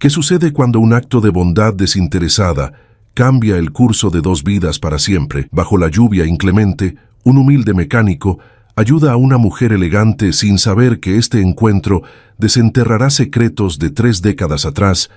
¿Qué sucede cuando un acto de bondad desinteresada cambia el curso de 2 vidas para siempre? Bajo la lluvia inclemente, un humilde mecánico ayuda a una mujer elegante sin saber que este encuentro desenterrará secretos de 3 décadas atrás.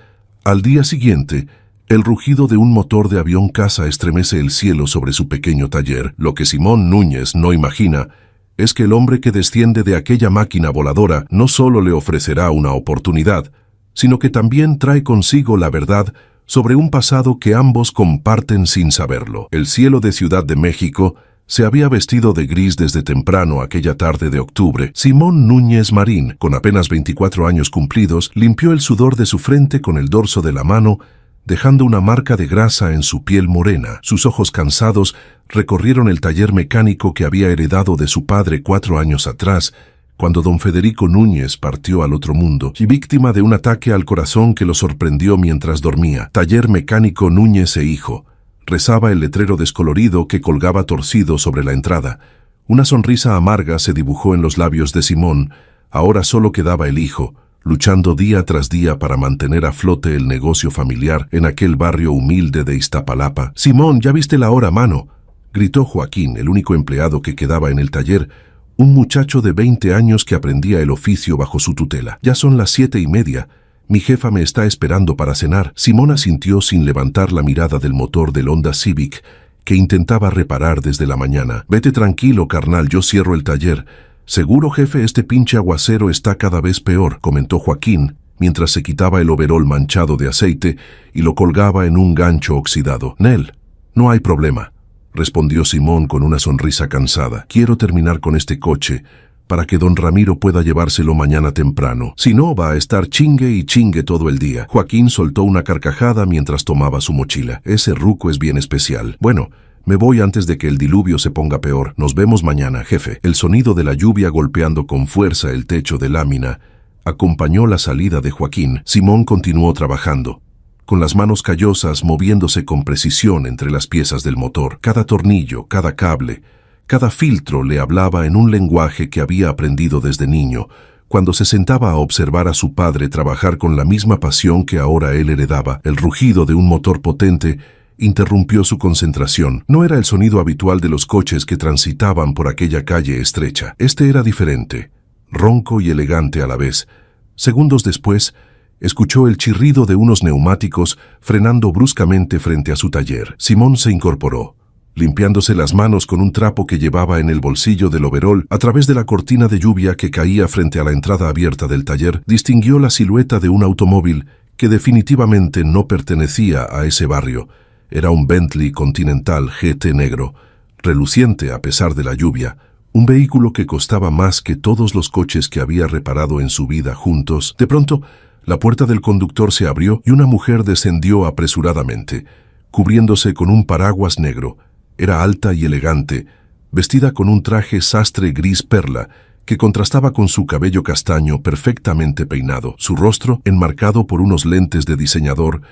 Al día siguiente, el rugido de un motor de avión caza estremece el cielo sobre su pequeño taller. Lo que Simón Núñez no imagina es que el hombre que desciende de aquella máquina voladora no solo le ofrecerá una oportunidad, sino que también trae consigo la verdad sobre un pasado que ambos comparten sin saberlo. El cielo de Ciudad de México se había vestido de gris desde temprano aquella tarde de octubre. Simón Núñez Marín, con apenas 24 años cumplidos, limpió el sudor de su frente con el dorso de la mano, dejando una marca de grasa en su piel morena. Sus ojos cansados recorrieron el taller mecánico que había heredado de su padre 4 años atrás, cuando don Federico Núñez partió al otro mundo, y víctima de un ataque al corazón que lo sorprendió mientras dormía. Taller mecánico Núñez e hijo. Rezaba el letrero descolorido que colgaba torcido sobre la entrada. Una sonrisa amarga se dibujó en los labios de Simón. Ahora solo quedaba el hijo, luchando día tras día para mantener a flote el negocio familiar en aquel barrio humilde de Iztapalapa. «Simón, ¿ya viste la hora, mano?», gritó Joaquín, el único empleado que quedaba en el taller, un muchacho de 20 años que aprendía el oficio bajo su tutela. «Ya son las 7:30. Mi jefa me está esperando para cenar». Simón asintió sin levantar la mirada del motor del Honda Civic que intentaba reparar desde la mañana. «Vete tranquilo, carnal, yo cierro el taller. Seguro, jefe, este pinche aguacero está cada vez peor», comentó Joaquín, mientras se quitaba el overol manchado de aceite y lo colgaba en un gancho oxidado. «Nel, no hay problema», respondió Simón con una sonrisa cansada. «Quiero terminar con este coche para que don Ramiro pueda llevárselo mañana temprano. Si no, va a estar chingue y chingue todo el día». Joaquín soltó una carcajada mientras tomaba su mochila. «Ese ruco es bien especial. Bueno, me voy antes de que el diluvio se ponga peor. Nos vemos mañana, jefe». El sonido de la lluvia golpeando con fuerza el techo de lámina acompañó la salida de Joaquín. Simón continuó trabajando, con las manos callosas moviéndose con precisión entre las piezas del motor. Cada tornillo, cada cable, cada filtro le hablaba en un lenguaje que había aprendido desde niño, cuando se sentaba a observar a su padre trabajar con la misma pasión que ahora él heredaba. El rugido de un motor potente interrumpió su concentración. No era el sonido habitual de los coches que transitaban por aquella calle estrecha. Este era diferente, ronco y elegante a la vez. Segundos después, escuchó el chirrido de unos neumáticos frenando bruscamente frente a su taller. Simón se incorporó, limpiándose las manos con un trapo que llevaba en el bolsillo del overol. A través de la cortina de lluvia que caía frente a la entrada abierta del taller, distinguió la silueta de un automóvil que definitivamente no pertenecía a ese barrio. Era un Bentley Continental GT negro, reluciente a pesar de la lluvia, un vehículo que costaba más que todos los coches que había reparado en su vida juntos. De pronto, la puerta del conductor se abrió y una mujer descendió apresuradamente, cubriéndose con un paraguas negro. Era alta y elegante, vestida con un traje sastre gris perla que contrastaba con su cabello castaño perfectamente peinado. Su rostro, enmarcado por unos lentes de diseñador,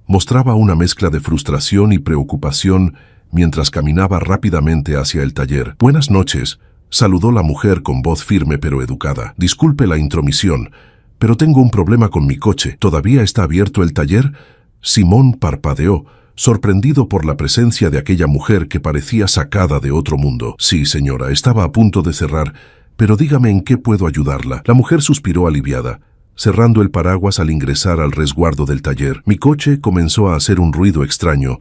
mostraba una mezcla de frustración y preocupación mientras caminaba rápidamente hacia el taller. «Buenas noches», saludó la mujer con voz firme pero educada. «Disculpe la intromisión, pero tengo un problema con mi coche. ¿Todavía está abierto el taller?». Simón parpadeó, sorprendido por la presencia de aquella mujer que parecía sacada de otro mundo. «Sí, señora, estaba a punto de cerrar, pero dígame en qué puedo ayudarla». La mujer suspiró aliviada, cerrando el paraguas al ingresar al resguardo del taller. «Mi coche comenzó a hacer un ruido extraño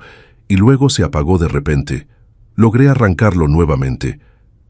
y luego se apagó de repente. Logré arrancarlo nuevamente,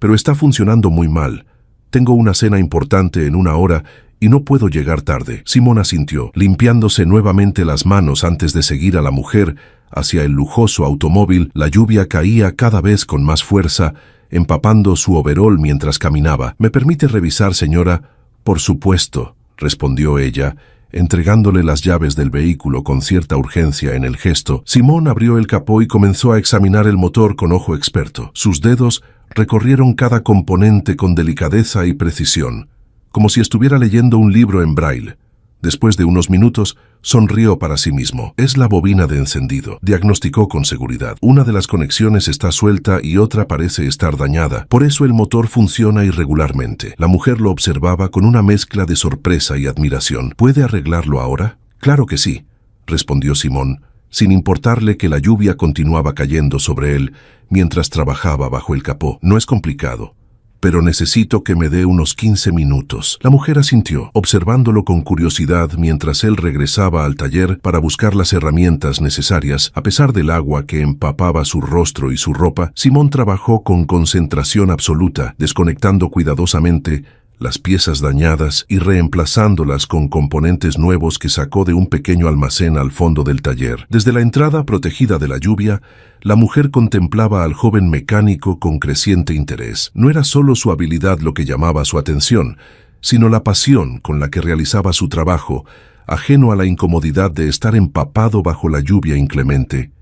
pero está funcionando muy mal. Tengo una cena importante en 1 hora y no puedo llegar tarde». Simón asintió, limpiándose nuevamente las manos antes de seguir a la mujer hacia el lujoso automóvil. La lluvia caía cada vez con más fuerza, empapando su overol mientras caminaba. «¿Me permite revisar, señora?». «Por supuesto», respondió ella, entregándole las llaves del vehículo con cierta urgencia en el gesto. Simón abrió el capó y comenzó a examinar el motor con ojo experto. Sus dedos recorrieron cada componente con delicadeza y precisión, como si estuviera leyendo un libro en braille. Después de unos minutos, sonrió para sí mismo. «Es la bobina de encendido», diagnosticó con seguridad. «Una de las conexiones está suelta y otra parece estar dañada. Por eso el motor funciona irregularmente». La mujer lo observaba con una mezcla de sorpresa y admiración. «¿Puede arreglarlo ahora?». Claro que sí, respondió Simón, sin importarle que la lluvia continuaba cayendo sobre él mientras trabajaba bajo el capó. No es complicado, pero necesito que me dé unos 15 minutos. La mujer asintió, observándolo con curiosidad mientras él regresaba al taller para buscar las herramientas necesarias. A pesar del agua que empapaba su rostro y su ropa, Simón trabajó con concentración absoluta, desconectando cuidadosamente las piezas dañadas y reemplazándolas con componentes nuevos que sacó de un pequeño almacén al fondo del taller. Desde la entrada protegida de la lluvia, la mujer contemplaba al joven mecánico con creciente interés. No era solo su habilidad lo que llamaba su atención, sino la pasión con la que realizaba su trabajo, ajeno a la incomodidad de estar empapado bajo la lluvia inclemente.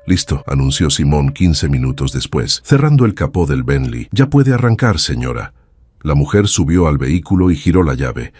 «Listo», anunció Simón 15 minutos después, cerrando el capó del Bentley. «Ya puede arrancar, señora». La mujer subió al vehículo y giró la llave.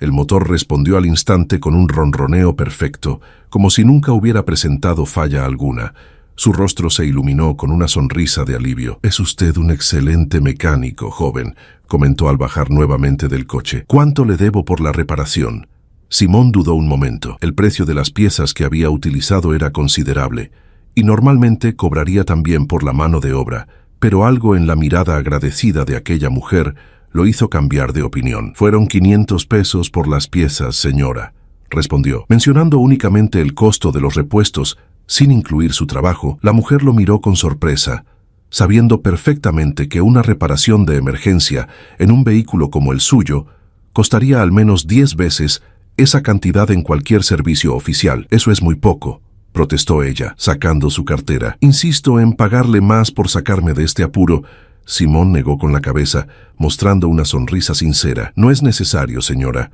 El motor respondió al instante con un ronroneo perfecto, como si nunca hubiera presentado falla alguna. Su rostro se iluminó con una sonrisa de alivio. «Es usted un excelente mecánico, joven», comentó al bajar nuevamente del coche. «¿Cuánto le debo por la reparación?» Simón dudó un momento. El precio de las piezas que había utilizado era considerable, y normalmente cobraría también por la mano de obra, pero algo en la mirada agradecida de aquella mujer lo hizo cambiar de opinión. «Fueron 500 pesos por las piezas, señora», respondió. Mencionando únicamente el costo de los repuestos, sin incluir su trabajo, la mujer lo miró con sorpresa, sabiendo perfectamente que una reparación de emergencia en un vehículo como el suyo costaría al menos 10 veces esa cantidad en cualquier servicio oficial. «Eso es muy poco», protestó ella, sacando su cartera. «Insisto en pagarle más por sacarme de este apuro». Simón negó con la cabeza, mostrando una sonrisa sincera. «No es necesario, señora.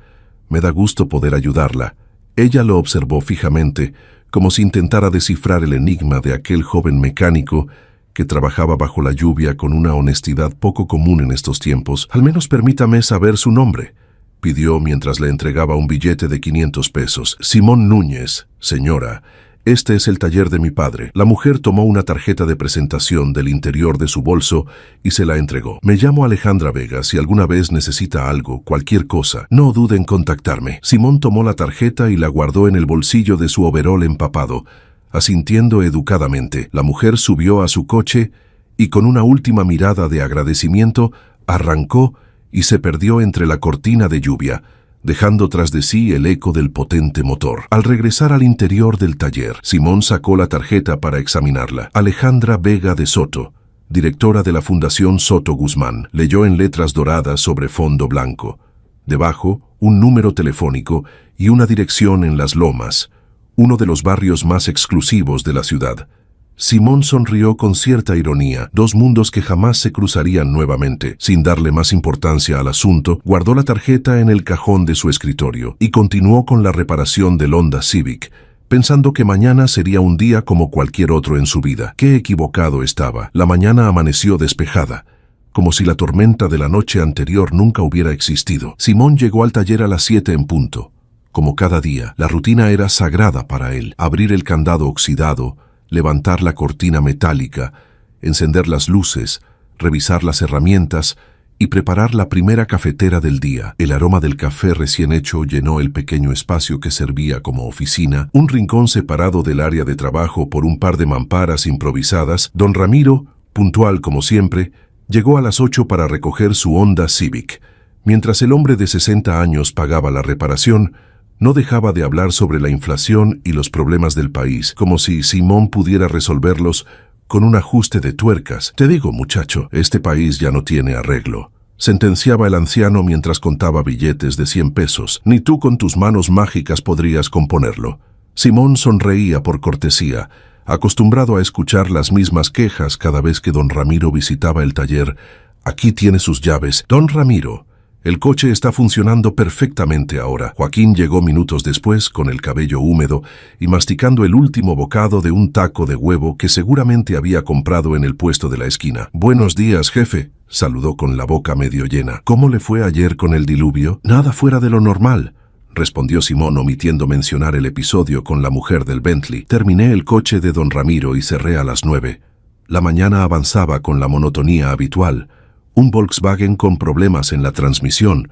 Me da gusto poder ayudarla». Ella lo observó fijamente, como si intentara descifrar el enigma de aquel joven mecánico que trabajaba bajo la lluvia con una honestidad poco común en estos tiempos. «Al menos permítame saber su nombre», pidió mientras le entregaba un billete de 500 pesos. «Simón Núñez, señora. Este es el taller de mi padre». La mujer tomó una tarjeta de presentación del interior de su bolso y se la entregó. «Me llamo Alejandra Vega. Si alguna vez necesita algo, cualquier cosa, no dude en contactarme». Simón tomó la tarjeta y la guardó en el bolsillo de su overol empapado, asintiendo educadamente. La mujer subió a su coche y con una última mirada de agradecimiento arrancó y se perdió entre la cortina de lluvia, dejando tras de sí el eco del potente motor. Al regresar al interior del taller, Simón sacó la tarjeta para examinarla. «Alejandra Vega de Soto, directora de la Fundación Soto Guzmán», leyó en letras doradas sobre fondo blanco. Debajo, un número telefónico y una dirección en Las Lomas, uno de los barrios más exclusivos de la ciudad. Simón sonrió con cierta ironía. Dos mundos que jamás se cruzarían nuevamente. Sin darle más importancia al asunto, guardó la tarjeta en el cajón de su escritorio y continuó con la reparación del Honda Civic, pensando que mañana sería un día como cualquier otro en su vida. Qué equivocado estaba. La mañana amaneció despejada, como si la tormenta de la noche anterior nunca hubiera existido. Simón llegó al taller a las 7 en punto. Como cada día, la rutina era sagrada para él. Abrir el candado oxidado, levantar la cortina metálica, encender las luces, revisar las herramientas y preparar la primera cafetera del día. El aroma del café recién hecho llenó el pequeño espacio que servía como oficina, un rincón separado del área de trabajo por un par de mamparas improvisadas. Don Ramiro, puntual como siempre, llegó a las 8 para recoger su Honda Civic. Mientras el hombre de 60 años pagaba la reparación, no dejaba de hablar sobre la inflación y los problemas del país, como si Simón pudiera resolverlos con un ajuste de tuercas. «Te digo, muchacho, este país ya no tiene arreglo», sentenciaba el anciano mientras contaba billetes de 100 pesos. «Ni tú con tus manos mágicas podrías componerlo». Simón sonreía por cortesía, acostumbrado a escuchar las mismas quejas cada vez que don Ramiro visitaba el taller. «Aquí tiene sus llaves, don Ramiro. El coche está funcionando perfectamente ahora». Joaquín llegó minutos después, con el cabello húmedo y masticando el último bocado de un taco de huevo que seguramente había comprado en el puesto de la esquina. «Buenos días, jefe», saludó con la boca medio llena. «¿Cómo le fue ayer con el diluvio?» «Nada fuera de lo normal», respondió Simón, omitiendo mencionar el episodio con la mujer del Bentley. «Terminé el coche de don Ramiro y cerré a las 9. La mañana avanzaba con la monotonía habitual. Un Volkswagen con problemas en la transmisión,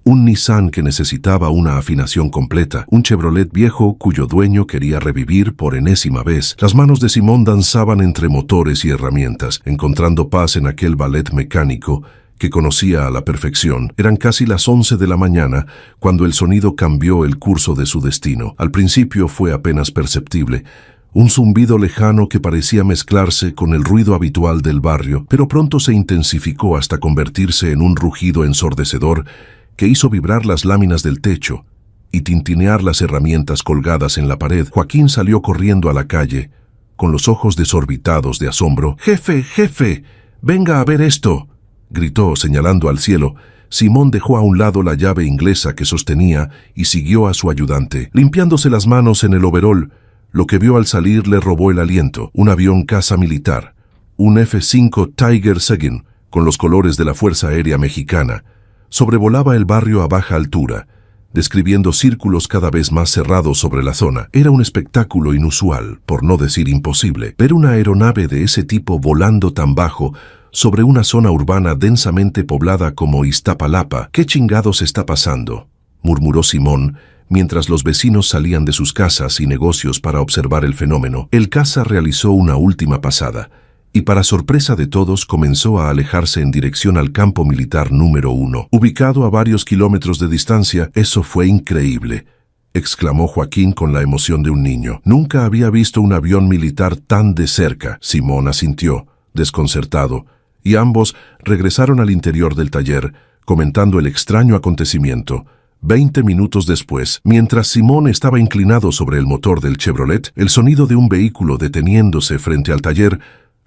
un Nissan que necesitaba una afinación completa, un Chevrolet viejo cuyo dueño quería revivir por enésima vez. Las manos de Simón danzaban entre motores y herramientas, encontrando paz en aquel ballet mecánico que conocía a la perfección. Eran casi las 11 de la mañana cuando el sonido cambió el curso de su destino. Al principio fue apenas perceptible, un zumbido lejano que parecía mezclarse con el ruido habitual del barrio, pero pronto se intensificó hasta convertirse en un rugido ensordecedor que hizo vibrar las láminas del techo y tintinear las herramientas colgadas en la pared. Joaquín salió corriendo a la calle, con los ojos desorbitados de asombro. «¡Jefe, jefe! ¡Venga a ver esto!», gritó señalando al cielo. Simón dejó a un lado la llave inglesa que sostenía y siguió a su ayudante. Limpiándose las manos en el overol, lo que vio al salir le robó el aliento. Un avión caza militar, un F-5 Tiger II, con los colores de la Fuerza Aérea Mexicana, sobrevolaba el barrio a baja altura, describiendo círculos cada vez más cerrados sobre la zona. Era un espectáculo inusual, por no decir imposible. Ver una aeronave de ese tipo volando tan bajo sobre una zona urbana densamente poblada como Iztapalapa. «¿Qué chingados está pasando?», murmuró Simón, mientras los vecinos salían de sus casas y negocios para observar el fenómeno. El caza realizó una última pasada, y para sorpresa de todos comenzó a alejarse en dirección al campo militar número 1, ubicado a varios kilómetros de distancia. «Eso fue increíble», exclamó Joaquín con la emoción de un niño. «Nunca había visto un avión militar tan de cerca». Simón asintió, desconcertado, y ambos regresaron al interior del taller, comentando el extraño acontecimiento. 20 minutos después, mientras Simón estaba inclinado sobre el motor del Chevrolet, el sonido de un vehículo deteniéndose frente al taller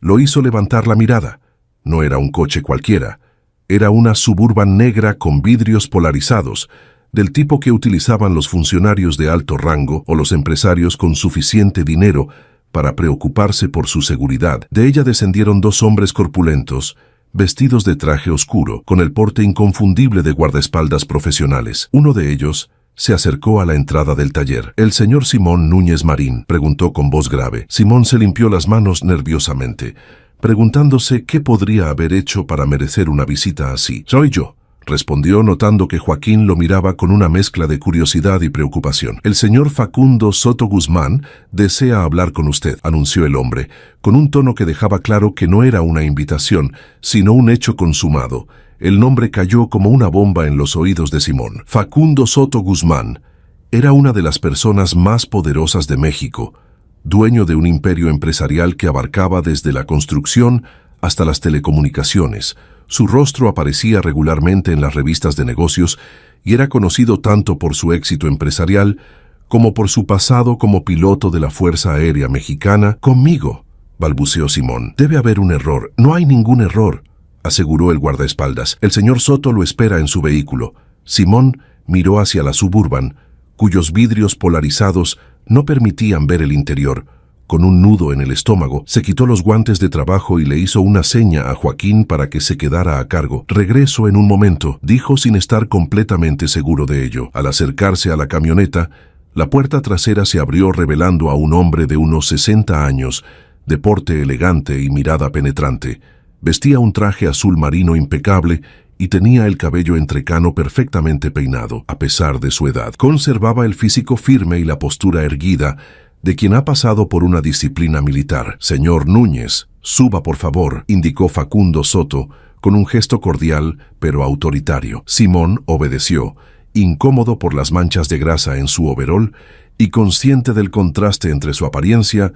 lo hizo levantar la mirada. No era un coche cualquiera, era una Suburban negra con vidrios polarizados, del tipo que utilizaban los funcionarios de alto rango o los empresarios con suficiente dinero para preocuparse por su seguridad. De ella descendieron dos hombres corpulentos, vestidos de traje oscuro, con el porte inconfundible de guardaespaldas profesionales. Uno de ellos se acercó a la entrada del taller. «¿El señor Simón Núñez Marín?», preguntó con voz grave. Simón se limpió las manos nerviosamente, preguntándose qué podría haber hecho para merecer una visita así. «Soy yo», respondió, notando que Joaquín lo miraba con una mezcla de curiosidad y preocupación. «El señor Facundo Soto Guzmán desea hablar con usted», anunció el hombre, con un tono que dejaba claro que no era una invitación, sino un hecho consumado. El nombre cayó como una bomba en los oídos de Simón. Facundo Soto Guzmán era una de las personas más poderosas de México, dueño de un imperio empresarial que abarcaba desde la construcción hasta las telecomunicaciones. Su rostro aparecía regularmente en las revistas de negocios y era conocido tanto por su éxito empresarial como por su pasado como piloto de la Fuerza Aérea Mexicana. «Conmigo», balbuceó Simón. «Debe haber un error». «No hay ningún error», aseguró el guardaespaldas. «El señor Soto lo espera en su vehículo». Simón miró hacia la Suburban, cuyos vidrios polarizados no permitían ver el interior. Con un nudo en el estómago, se quitó los guantes de trabajo y le hizo una seña a Joaquín para que se quedara a cargo. «Regreso en un momento», dijo sin estar completamente seguro de ello. Al acercarse a la camioneta, la puerta trasera se abrió revelando a un hombre de unos 60 años, de porte elegante y mirada penetrante. Vestía un traje azul marino impecable y tenía el cabello entrecano perfectamente peinado. A pesar de su edad, conservaba el físico firme y la postura erguida de quien ha pasado por una disciplina militar. «Señor Núñez, suba por favor», indicó Facundo Soto, con un gesto cordial pero autoritario. Simón obedeció, incómodo por las manchas de grasa en su overol y consciente del contraste entre su apariencia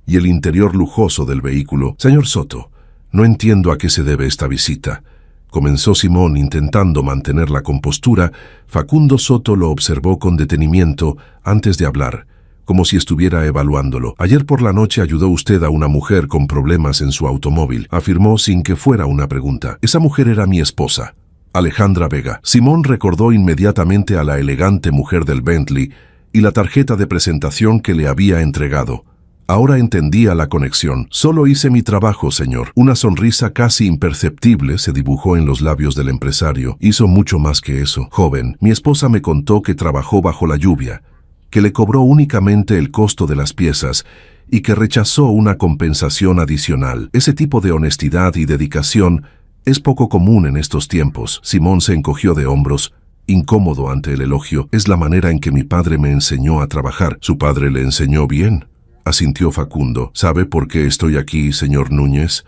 y el interior lujoso del vehículo. «Señor Soto, no entiendo a qué se debe esta visita», comenzó Simón intentando mantener la compostura. Facundo Soto lo observó con detenimiento antes de hablar, como si estuviera evaluándolo. «Ayer por la noche ayudó usted a una mujer con problemas en su automóvil», afirmó sin que fuera una pregunta. «Esa mujer era mi esposa, Alejandra Vega». Simón recordó inmediatamente a la elegante mujer del Bentley y la tarjeta de presentación que le había entregado. Ahora entendía la conexión. «Solo hice mi trabajo, señor». Una sonrisa casi imperceptible se dibujó en los labios del empresario. «Hizo mucho más que eso, joven. Mi esposa me contó que trabajó bajo la lluvia, que le cobró únicamente el costo de las piezas y que rechazó una compensación adicional. Ese tipo de honestidad y dedicación es poco común en estos tiempos». Simón se encogió de hombros, incómodo ante el elogio. Es la manera en que mi padre me enseñó a trabajar. ¿Su padre le enseñó bien?, asintió Facundo. ¿Sabe por qué estoy aquí, señor Núñez?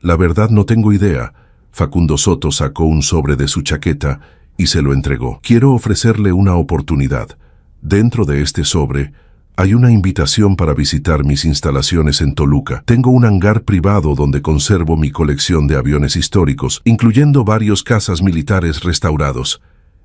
La verdad no tengo idea. Facundo Soto sacó un sobre de su chaqueta y se lo entregó. Quiero ofrecerle una oportunidad. Dentro de este sobre hay una invitación para visitar mis instalaciones en Toluca. Tengo un hangar privado donde conservo mi colección de aviones históricos, incluyendo varios cazas militares restaurados.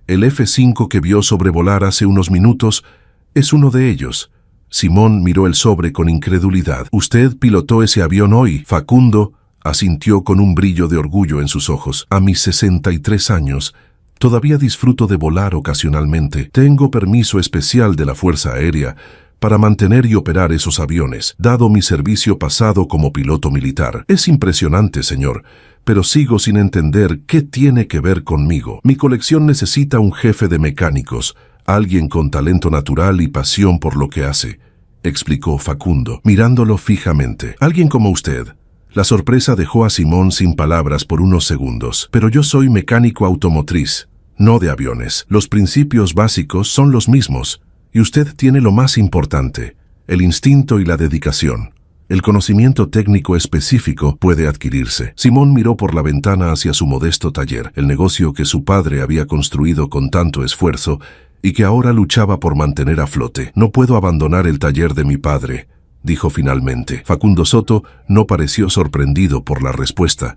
El F-5 que vio sobrevolar hace unos minutos es uno de ellos. Simón miró el sobre con incredulidad. ¿Usted pilotó ese avión hoy? Facundo asintió con un brillo de orgullo en sus ojos. A mis 63 años, todavía disfruto de volar ocasionalmente. Tengo permiso especial de la Fuerza Aérea para mantener y operar esos aviones, dado mi servicio pasado como piloto militar. Es impresionante, señor, pero sigo sin entender qué tiene que ver conmigo. Mi colección necesita un jefe de mecánicos, alguien con talento natural y pasión por lo que hace, explicó Facundo, mirándolo fijamente. Alguien como usted. La sorpresa dejó a Simón sin palabras por unos segundos. Pero yo soy mecánico automotriz, no de aviones. Los principios básicos son los mismos, y usted tiene lo más importante, el instinto y la dedicación. El conocimiento técnico específico puede adquirirse. Simón miró por la ventana hacia su modesto taller, el negocio que su padre había construido con tanto esfuerzo y que ahora luchaba por mantener a flote. No puedo abandonar el taller de mi padre, dijo finalmente. Facundo Soto no pareció sorprendido por la respuesta.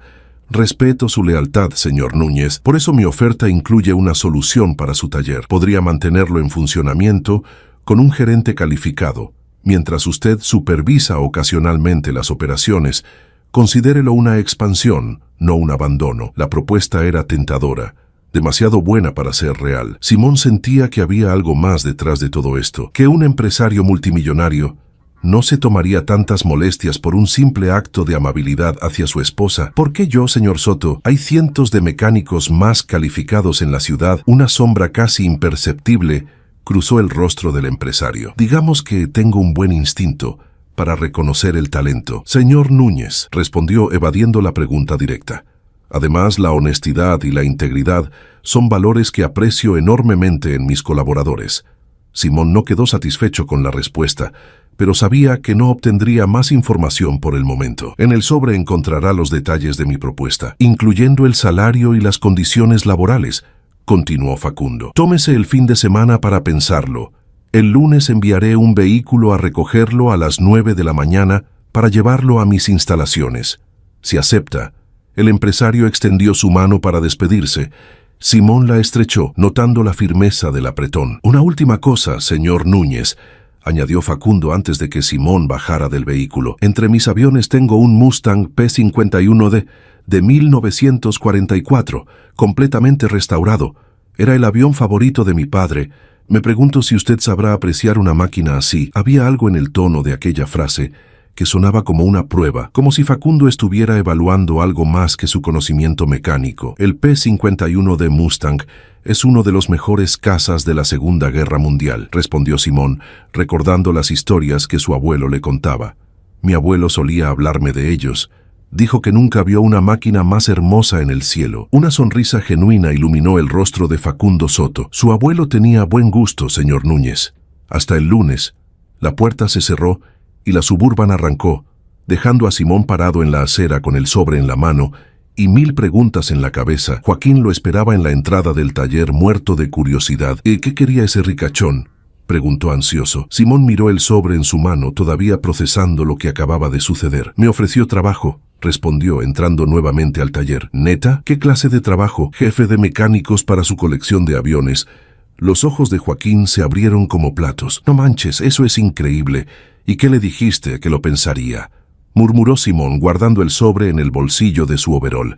Respeto su lealtad, señor Núñez. Por eso mi oferta incluye una solución para su taller. Podría mantenerlo en funcionamiento con un gerente calificado. Mientras usted supervisa ocasionalmente las operaciones, considérelo una expansión, no un abandono. La propuesta era tentadora, demasiado buena para ser real. Simón sentía que había algo más detrás de todo esto, que un empresario multimillonario no se tomaría tantas molestias por un simple acto de amabilidad hacia su esposa. ¿Por qué yo, señor Soto? Hay cientos de mecánicos más calificados en la ciudad. Una sombra casi imperceptible cruzó el rostro del empresario. Digamos que tengo un buen instinto para reconocer el talento. Señor Núñez, respondió evadiendo la pregunta directa. Además, la honestidad y la integridad son valores que aprecio enormemente en mis colaboradores. Simón no quedó satisfecho con la respuesta, pero sabía que no obtendría más información por el momento. En el sobre encontrará los detalles de mi propuesta, incluyendo el salario y las condiciones laborales, continuó Facundo. Tómese el fin de semana para pensarlo. El lunes enviaré un vehículo a recogerlo a las 9 de la mañana para llevarlo a mis instalaciones. Si acepta. El empresario extendió su mano para despedirse. Simón la estrechó, notando la firmeza del apretón. Una última cosa, señor Núñez, añadió Facundo antes de que Simón bajara del vehículo. Entre mis aviones tengo un Mustang P-51 de 1944, completamente restaurado. Era el avión favorito de mi padre. Me pregunto si usted sabrá apreciar una máquina así. Había algo en el tono de aquella frase que sonaba como una prueba, como si Facundo estuviera evaluando algo más que su conocimiento mecánico. El P-51 de Mustang es uno de los mejores cazas de la Segunda Guerra Mundial, respondió Simón, recordando las historias que su abuelo le contaba. Mi abuelo solía hablarme de ellos. Dijo que nunca vio una máquina más hermosa en el cielo. Una sonrisa genuina iluminó el rostro de Facundo Soto. Su abuelo tenía buen gusto, señor Núñez. Hasta el lunes. La puerta se cerró y la Suburban arrancó, dejando a Simón parado en la acera con el sobre en la mano y 1000 preguntas en la cabeza. Joaquín lo esperaba en la entrada del taller muerto de curiosidad. ¿Qué quería ese ricachón?, preguntó ansioso. Simón miró el sobre en su mano, todavía procesando lo que acababa de suceder. Me ofreció trabajo, respondió entrando nuevamente al taller. ¿Neta? ¿Qué clase de trabajo? Jefe de mecánicos para su colección de aviones. Los ojos de Joaquín se abrieron como platos. No manches, eso es increíble. ¿Y qué le dijiste que lo pensaría?, murmuró Simón, guardando el sobre en el bolsillo de su overol.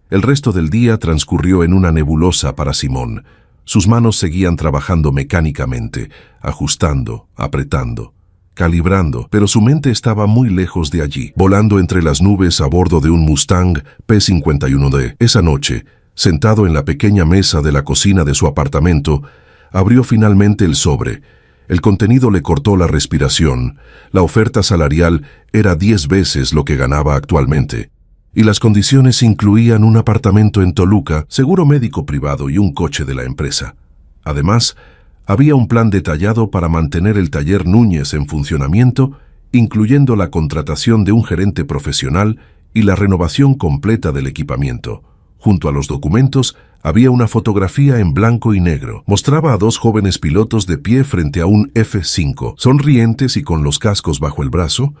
El resto del día transcurrió en una nebulosa para Simón. Sus manos seguían trabajando mecánicamente, ajustando, apretando, calibrando, pero su mente estaba muy lejos de allí, volando entre las nubes a bordo de un Mustang P-51D. Esa noche, sentado en la pequeña mesa de la cocina de su apartamento, abrió finalmente el sobre. El contenido le cortó la respiración. La oferta salarial era 10 veces lo que ganaba actualmente. Y las condiciones incluían un apartamento en Toluca, seguro médico privado y un coche de la empresa. Además, había un plan detallado para mantener el taller Núñez en funcionamiento, incluyendo la contratación de un gerente profesional y la renovación completa del equipamiento. Junto a los documentos, había una fotografía en blanco y negro. Mostraba a dos jóvenes pilotos de pie frente a un F-5, sonrientes y con los cascos bajo el brazo.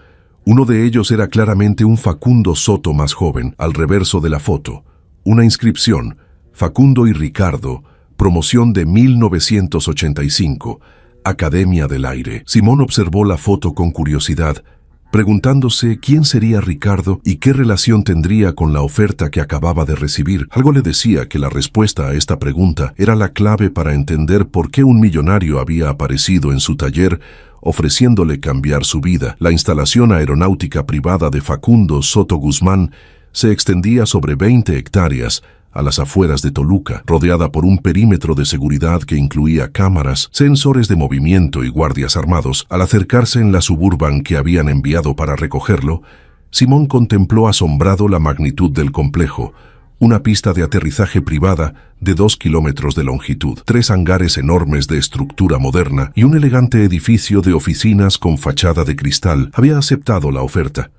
Uno de ellos era claramente un Facundo Soto más joven. Al reverso de la foto, una inscripción: Facundo y Ricardo, promoción de 1985, Academia del Aire. Simón observó la foto con curiosidad, preguntándose quién sería Ricardo y qué relación tendría con la oferta que acababa de recibir. Algo le decía que la respuesta a esta pregunta era la clave para entender por qué un millonario había aparecido en su taller ofreciéndole cambiar su vida. La instalación aeronáutica privada de Facundo Soto Guzmán se extendía sobre 20 hectáreas a las afueras de Toluca, rodeada por un perímetro de seguridad que incluía cámaras, sensores de movimiento y guardias armados. Al acercarse en la Suburban que habían enviado para recogerlo, Simón contempló asombrado la magnitud del complejo: una pista de aterrizaje privada de 2 kilómetros de longitud, 3 hangares enormes de estructura moderna y un elegante edificio de oficinas con fachada de cristal. Había aceptado la oferta.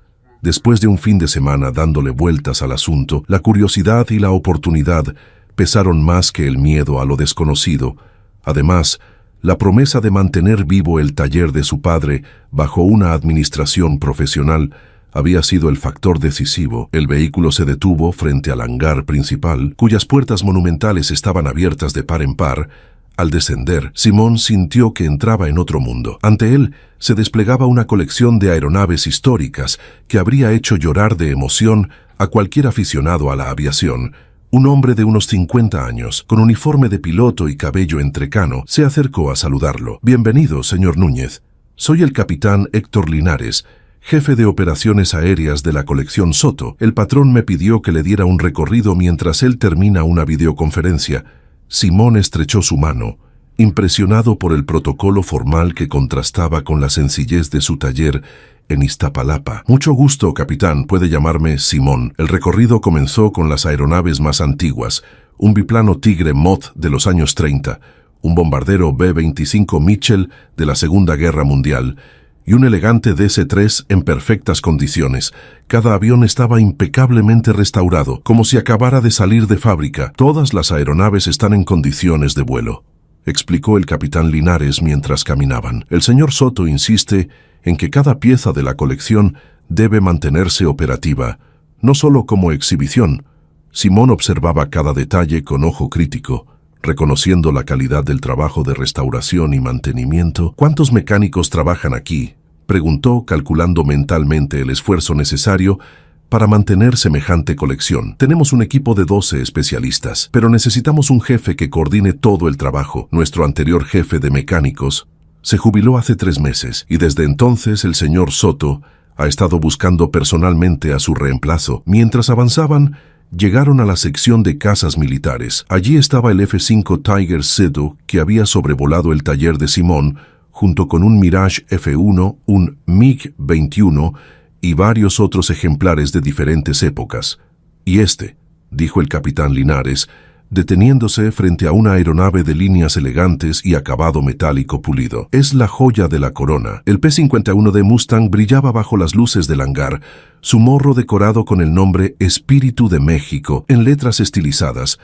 Después de un fin de semana dándole vueltas al asunto, la curiosidad y la oportunidad pesaron más que el miedo a lo desconocido. Además, la promesa de mantener vivo el taller de su padre bajo una administración profesional había sido el factor decisivo. El vehículo se detuvo frente al hangar principal, cuyas puertas monumentales estaban abiertas de par en par. Al descender, Simón sintió que entraba en otro mundo. Ante él se desplegaba una colección de aeronaves históricas que habría hecho llorar de emoción a cualquier aficionado a la aviación. Un hombre de unos 50 años, con uniforme de piloto y cabello entrecano, se acercó a saludarlo. «Bienvenido, señor Núñez. Soy el capitán Héctor Linares, jefe de operaciones aéreas de la colección Soto. El patrón me pidió que le diera un recorrido mientras él termina una videoconferencia». Simón estrechó su mano, impresionado por el protocolo formal que contrastaba con la sencillez de su taller en Iztapalapa. «Mucho gusto, capitán. Puede llamarme Simón». El recorrido comenzó con las aeronaves más antiguas: un biplano Tigre Moth de los años 30, un bombardero B-25 Mitchell de la Segunda Guerra Mundial y un elegante DC-3 en perfectas condiciones. Cada avión estaba impecablemente restaurado, como si acabara de salir de fábrica. «Todas las aeronaves están en condiciones de vuelo», explicó el capitán Linares mientras caminaban. «El señor Soto insiste en que cada pieza de la colección debe mantenerse operativa, no solo como exhibición». Simón observaba cada detalle con ojo crítico, reconociendo la calidad del trabajo de restauración y mantenimiento. «¿Cuántos mecánicos trabajan aquí?», preguntó, calculando mentalmente el esfuerzo necesario para mantener semejante colección. «Tenemos un equipo de 12 especialistas, pero necesitamos un jefe que coordine todo el trabajo. Nuestro anterior jefe de mecánicos se jubiló hace 3 meses y desde entonces el señor Soto ha estado buscando personalmente a su reemplazo». Mientras avanzaban, llegaron a la sección de cazas militares. Allí estaba el F-5 Tiger Sedo que había sobrevolado el taller de Simón, junto con un Mirage F-1, un MiG-21 y varios otros ejemplares de diferentes épocas. «Y este», dijo el capitán Linares, deteniéndose frente a una aeronave de líneas elegantes y acabado metálico pulido. «Es la joya de la corona». El P-51 de Mustang brillaba bajo las luces del hangar, su morro decorado con el nombre Espíritu de México en letras estilizadas.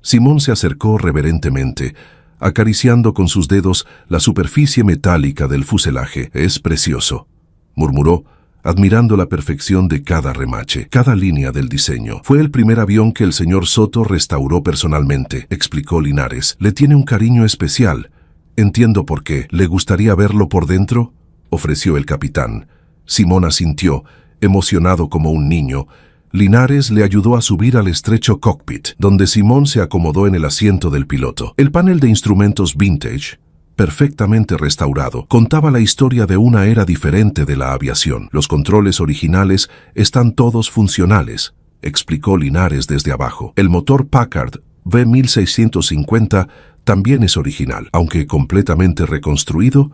Simón se acercó reverentemente, acariciando con sus dedos la superficie metálica del fuselaje. «Es precioso», murmuró, admirando la perfección de cada remache, cada línea del diseño. «Fue el primer avión que el señor Soto restauró personalmente», explicó Linares. «Le tiene un cariño especial. Entiendo por qué. ¿Le gustaría verlo por dentro?», ofreció el capitán. Simón asintió, emocionado como un niño. Linares le ayudó a subir al estrecho cockpit, donde Simón se acomodó en el asiento del piloto. El panel de instrumentos vintage, perfectamente restaurado, contaba la historia de una era diferente de la aviación. «Los controles originales están todos funcionales», explicó Linares desde abajo. «El motor Packard V1650 también es original, aunque completamente reconstruido».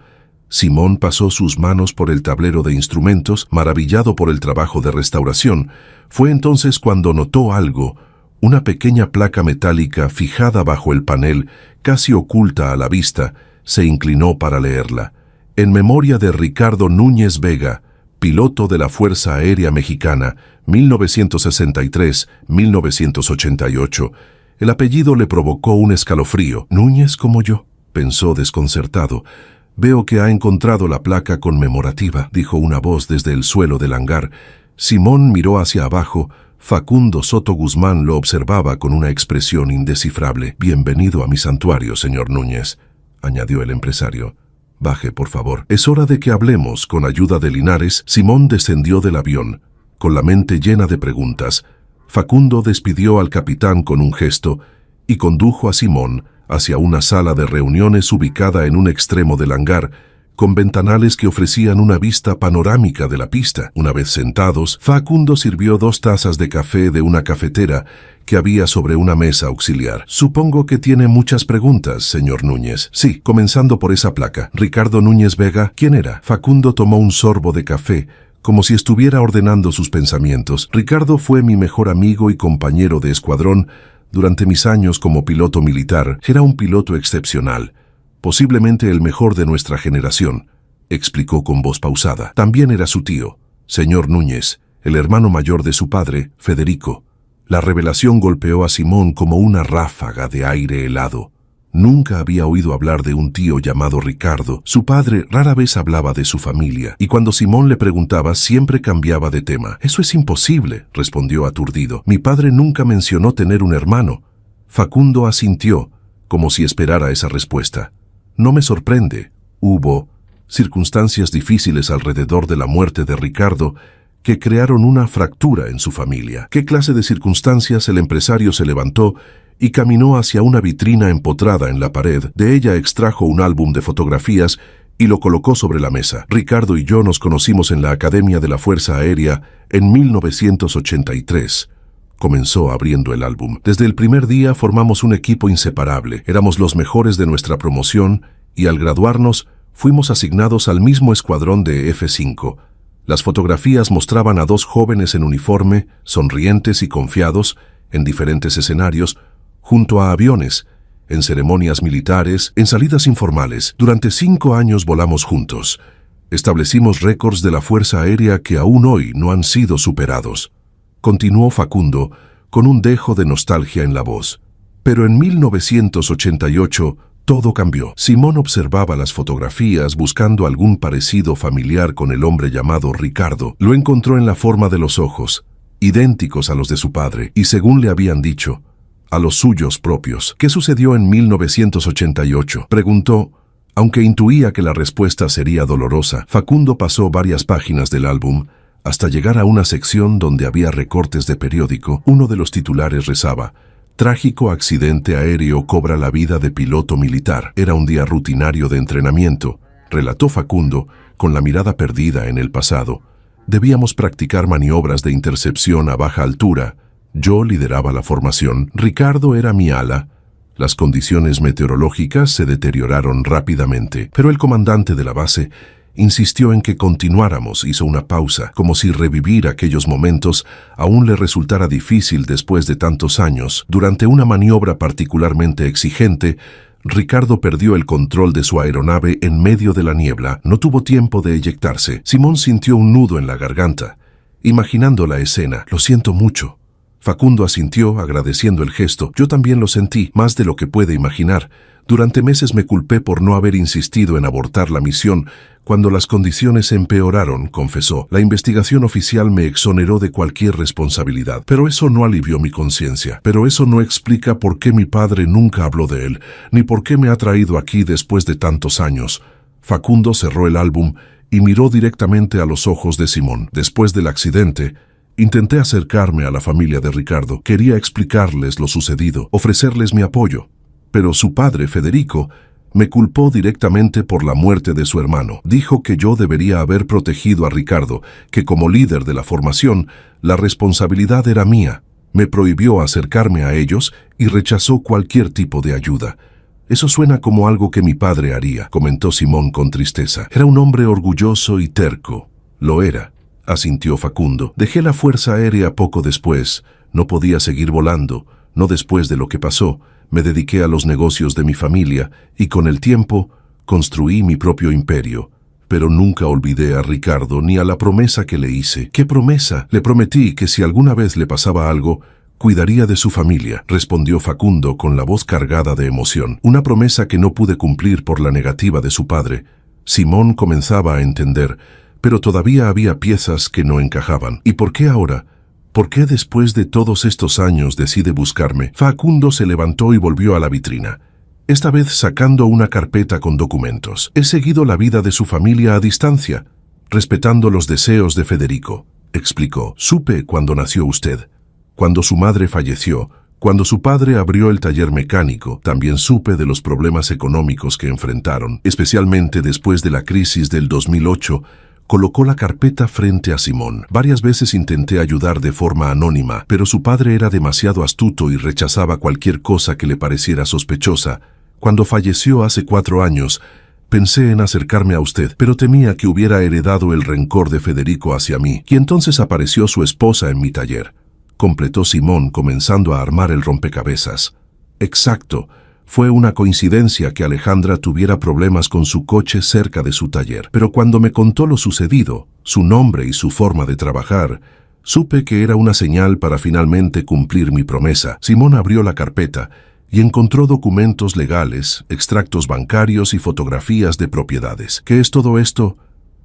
Simón pasó sus manos por el tablero de instrumentos, maravillado por el trabajo de restauración. Fue entonces cuando notó algo: una pequeña placa metálica fijada bajo el panel casi oculta a la vista, se inclinó para leerla. En memoria de Ricardo Núñez Vega, piloto de la Fuerza Aérea Mexicana, 1963-1988. El apellido le provocó un escalofrío. «¿Núñez como yo?», pensó desconcertado. «Veo que ha encontrado la placa conmemorativa», dijo una voz desde el suelo del hangar. Simón miró hacia abajo. Facundo Soto Guzmán lo observaba con una expresión indescifrable. «Bienvenido a mi santuario, señor Núñez», añadió el empresario. «Baje, por favor. Es hora de que hablemos». Con ayuda de Linares, Simón descendió del avión, con la mente llena de preguntas. Facundo despidió al capitán con un gesto y condujo a Simón hacia una sala de reuniones ubicada en un extremo del hangar, con ventanales que ofrecían una vista panorámica de la pista. Una vez sentados, Facundo sirvió 2 tazas de café de una cafetera que había sobre una mesa auxiliar. «Supongo que tiene muchas preguntas, señor Núñez». «Sí, comenzando por esa placa. Ricardo Núñez Vega, ¿quién era?». Facundo tomó un sorbo de café, como si estuviera ordenando sus pensamientos. «Ricardo fue mi mejor amigo y compañero de escuadrón durante mis años como piloto militar. Era un piloto excepcional, posiblemente el mejor de nuestra generación», explicó con voz pausada. «También era su tío, señor Núñez, el hermano mayor de su padre, Federico». La revelación golpeó a Simón como una ráfaga de aire helado. Nunca había oído hablar de un tío llamado Ricardo. Su padre rara vez hablaba de su familia, y cuando Simón le preguntaba siempre cambiaba de tema. «Eso es imposible», respondió aturdido. «Mi padre nunca mencionó tener un hermano». Facundo asintió, como si esperara esa respuesta. «No me sorprende. Hubo circunstancias difíciles alrededor de la muerte de Ricardo que crearon una fractura en su familia». «¿Qué clase de circunstancias?». El empresario se levantó y caminó hacia una vitrina empotrada en la pared. De ella extrajo un álbum de fotografías y lo colocó sobre la mesa. «Ricardo y yo nos conocimos en la Academia de la Fuerza Aérea en 1983. Comenzó abriendo el álbum. «Desde el primer día formamos un equipo inseparable. Éramos los mejores de nuestra promoción y al graduarnos fuimos asignados al mismo escuadrón de F-5. Las fotografías mostraban a 2 jóvenes en uniforme, sonrientes y confiados, en diferentes escenarios, junto a aviones, en ceremonias militares, en salidas informales. Durante 5 años volamos juntos. Establecimos récords de la Fuerza Aérea que aún hoy no han sido superados», continuó Facundo, con un dejo de nostalgia en la voz. «Pero en 1988 todo cambió». Simón observaba las fotografías buscando algún parecido familiar con el hombre llamado Ricardo. Lo encontró en la forma de los ojos, idénticos a los de su padre, y según le habían dicho, a los suyos propios. «¿Qué sucedió en 1988?», preguntó, aunque intuía que la respuesta sería dolorosa. Facundo pasó varias páginas del álbum hasta llegar a una sección donde había recortes de periódico. Uno de los titulares rezaba: «Trágico accidente aéreo cobra la vida de piloto militar». Era un día rutinario de entrenamiento, relató Facundo, con la mirada perdida en el pasado. «Debíamos practicar maniobras de intercepción a baja altura. Yo lideraba la formación. Ricardo era mi ala. Las condiciones meteorológicas se deterioraron rápidamente, pero el comandante de la base insistió en que continuáramos. Hizo una pausa, como si revivir aquellos momentos aún le resultara difícil después de tantos años. Durante una maniobra particularmente exigente, Ricardo perdió el control de su aeronave en medio de la niebla. No tuvo tiempo de eyectarse». Simón sintió un nudo en la garganta, imaginando la escena. «Lo siento mucho». Facundo asintió, agradeciendo el gesto. «Yo también lo sentí, más de lo que puede imaginar. Durante meses me culpé por no haber insistido en abortar la misión cuando las condiciones empeoraron», confesó. «La investigación oficial me exoneró de cualquier responsabilidad, pero eso no alivió mi conciencia. Pero eso no explica por qué mi padre nunca habló de él, ni por qué me ha traído aquí después de tantos años». Facundo cerró el álbum y miró directamente a los ojos de Simón. «Después del accidente, intenté acercarme a la familia de Ricardo. Quería explicarles lo sucedido, ofrecerles mi apoyo. Pero su padre, Federico, me culpó directamente por la muerte de su hermano. Dijo que yo debería haber protegido a Ricardo, que como líder de la formación, la responsabilidad era mía. Me prohibió acercarme a ellos y rechazó cualquier tipo de ayuda. Eso suena como algo que mi padre haría», comentó Simón con tristeza. «Era un hombre orgulloso y terco». «Lo era», asintió Facundo. «Dejé la Fuerza Aérea poco después. No podía seguir volando, no después de lo que pasó. me dediqué a los negocios de mi familia y con el tiempo construí mi propio imperio. Pero nunca olvidé a Ricardo ni a la promesa que le hice. ¿Qué promesa? Le prometí que si alguna vez le pasaba algo, cuidaría de su familia, respondió Facundo con la voz cargada de emoción. Una promesa que no pude cumplir por la negativa de su padre. Simón comenzaba a entender, pero todavía había piezas que no encajaban. ¿Y por qué ahora? ¿Por qué después de todos estos años decide buscarme? Facundo se levantó y volvió a la vitrina, esta vez sacando una carpeta con documentos. He seguido la vida de su familia a distancia, respetando los deseos de Federico, explicó. Supe cuando nació usted, cuando su madre falleció, cuando su padre abrió el taller mecánico. También supe de los problemas económicos que enfrentaron, especialmente después de la crisis del 2008. Colocó la carpeta frente a Simón. Varias veces intenté ayudar de forma anónima, pero su padre era demasiado astuto y rechazaba cualquier cosa que le pareciera sospechosa. Cuando falleció hace 4 años, pensé en acercarme a usted, pero temía que hubiera heredado el rencor de Federico hacia mí. Y entonces apareció su esposa en mi taller, completó Simón, comenzando a armar el rompecabezas. Exacto. Fue una coincidencia que Alejandra tuviera problemas con su coche cerca de su taller. Pero cuando me contó lo sucedido, su nombre y su forma de trabajar, supe que era una señal para finalmente cumplir mi promesa. Simón abrió la carpeta y encontró documentos legales, extractos bancarios y fotografías de propiedades. ¿Qué es todo esto?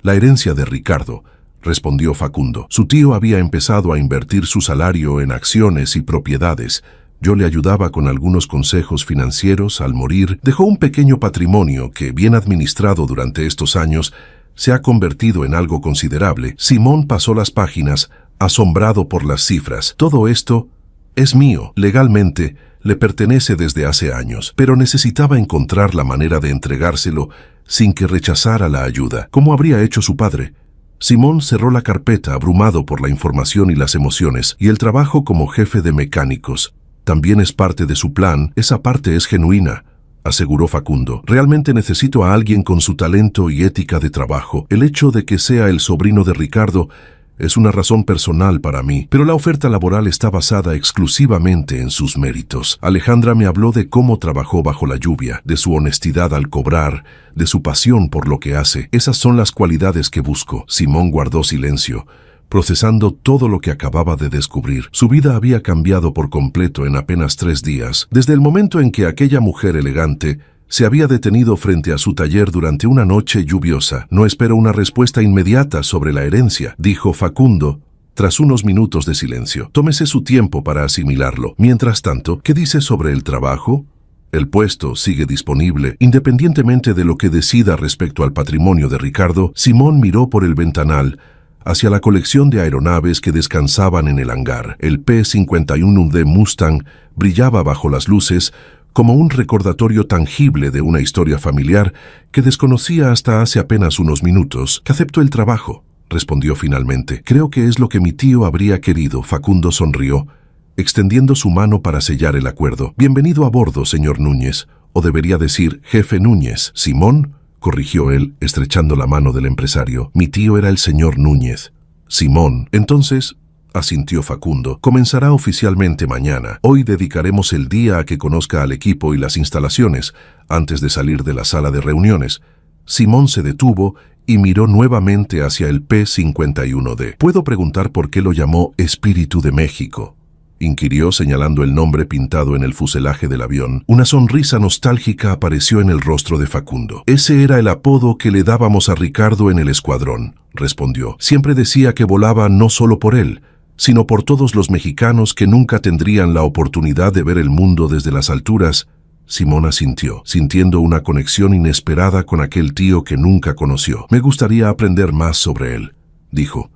La herencia de Ricardo, respondió Facundo. Su tío había empezado a invertir su salario en acciones y propiedades. Yo le ayudaba con algunos consejos financieros. Al morir, dejó un pequeño patrimonio que, bien administrado durante estos años, se ha convertido en algo considerable. Simón pasó las páginas, asombrado por las cifras. Todo esto es mío. Legalmente, le pertenece desde hace años, pero necesitaba encontrar la manera de entregárselo sin que rechazara la ayuda. ¿Cómo habría hecho su padre? Simón cerró la carpeta, abrumado por la información y las emociones, y el trabajo como jefe de mecánicos también es parte de su plan. Esa parte es genuina, aseguró Facundo. Realmente necesito a alguien con su talento y ética de trabajo. El hecho de que sea el sobrino de Ricardo es una razón personal para mí, pero la oferta laboral está basada exclusivamente en sus méritos. Alejandra me habló de cómo trabajó bajo la lluvia, de su honestidad al cobrar, de su pasión por lo que hace. Esas son las cualidades que busco. Simón guardó silencio, procesando todo lo que acababa de descubrir. Su vida había cambiado por completo en apenas 3 días. Desde el momento en que aquella mujer elegante se había detenido frente a su taller durante una noche lluviosa. No espero una respuesta inmediata sobre la herencia, dijo Facundo, tras unos minutos de silencio. Tómese su tiempo para asimilarlo. Mientras tanto, ¿qué dice sobre el trabajo? El puesto sigue disponible. Independientemente de lo que decida respecto al patrimonio de Ricardo, Simón miró por el ventanal hacia la colección de aeronaves que descansaban en el hangar. El P-51D Mustang brillaba bajo las luces como un recordatorio tangible de una historia familiar que desconocía hasta hace apenas unos minutos. Que acepto el trabajo, respondió finalmente. Creo que es lo que mi tío habría querido. Facundo sonrió, extendiendo su mano para sellar el acuerdo. Bienvenido a bordo, señor Núñez, o debería decir jefe Núñez. Simón, corrigió él, estrechando la mano del empresario. Mi tío era el señor Núñez. Simón, entonces, asintió Facundo, comenzará oficialmente mañana. Hoy dedicaremos el día a que conozca al equipo y las instalaciones, antes de salir de la sala de reuniones. Simón se detuvo y miró nuevamente hacia el P-51D. ¿Puedo preguntar por qué lo llamó Espíritu de México?, inquirió señalando el nombre pintado en el fuselaje del avión. Una sonrisa nostálgica apareció en el rostro de Facundo. Ese era el apodo que le dábamos a Ricardo en el escuadrón, respondió. Siempre decía que volaba no solo por él, sino por todos los mexicanos que nunca tendrían la oportunidad de ver el mundo desde las alturas. Simón asintió, sintiendo una conexión inesperada con aquel tío que nunca conoció. Me gustaría aprender más sobre él, dijo,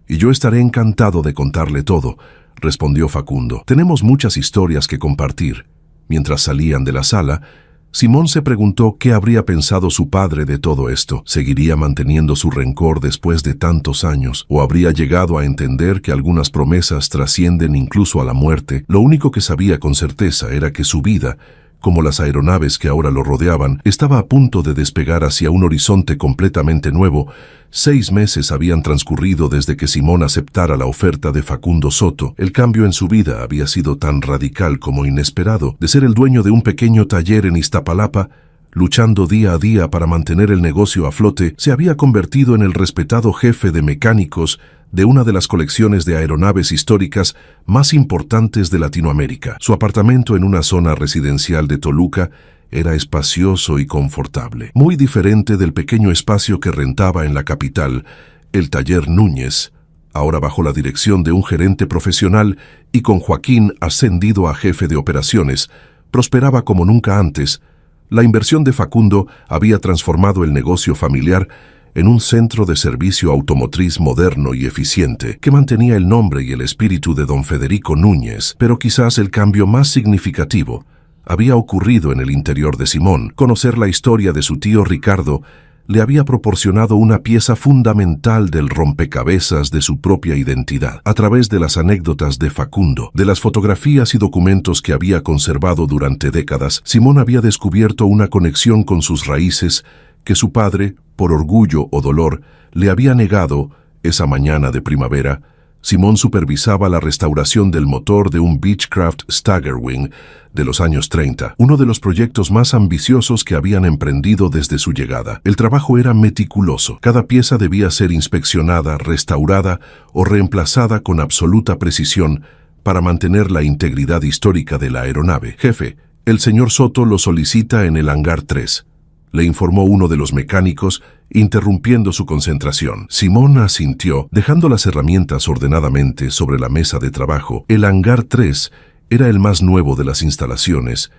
y yo estaré encantado de contarle todo, respondió Facundo. Tenemos muchas historias que compartir. Mientras salían de la sala, Simón se preguntó qué habría pensado su padre de todo esto. ¿Seguiría manteniendo su rencor después de tantos años? ¿O habría llegado a entender que algunas promesas trascienden incluso a la muerte? Lo único que sabía con certeza era que su vida como las aeronaves que ahora lo rodeaban, estaba a punto de despegar hacia un horizonte completamente nuevo. 6 meses habían transcurrido desde que Simón aceptara la oferta de Facundo Soto. El cambio en su vida había sido tan radical como inesperado. De ser el dueño de un pequeño taller en Iztapalapa, luchando día a día para mantener el negocio a flote, se había convertido en el respetado jefe de mecánicos de una de las colecciones de aeronaves históricas más importantes de Latinoamérica. Su apartamento en una zona residencial de Toluca era espacioso y confortable, muy diferente del pequeño espacio que rentaba en la capital, el taller Núñez, ahora bajo la dirección de un gerente profesional y con Joaquín ascendido a jefe de operaciones. Prosperaba como nunca antes. La inversión de Facundo había transformado el negocio familiar en un centro de servicio automotriz moderno y eficiente que mantenía el nombre y el espíritu de don Federico Núñez. Pero quizás el cambio más significativo había ocurrido en el interior de Simón. Conocer la historia de su tío Ricardo le había proporcionado una pieza fundamental del rompecabezas de su propia identidad. A través de las anécdotas de Facundo, de las fotografías y documentos que había conservado durante décadas, Simón había descubierto una conexión con sus raíces que su padre, por orgullo o dolor, le había negado. Esa mañana de primavera, Simón supervisaba la restauración del motor de un Beechcraft Staggerwing de los años 30, uno de los proyectos más ambiciosos que habían emprendido desde su llegada. El trabajo era meticuloso. Cada pieza debía ser inspeccionada, restaurada o reemplazada con absoluta precisión para mantener la integridad histórica de la aeronave. Jefe, el señor Soto lo solicita en el hangar 3. Le informó uno de los mecánicos, interrumpiendo su concentración. Simón asintió, dejando las herramientas ordenadamente sobre la mesa de trabajo. El hangar 3 era el más nuevo de las instalaciones,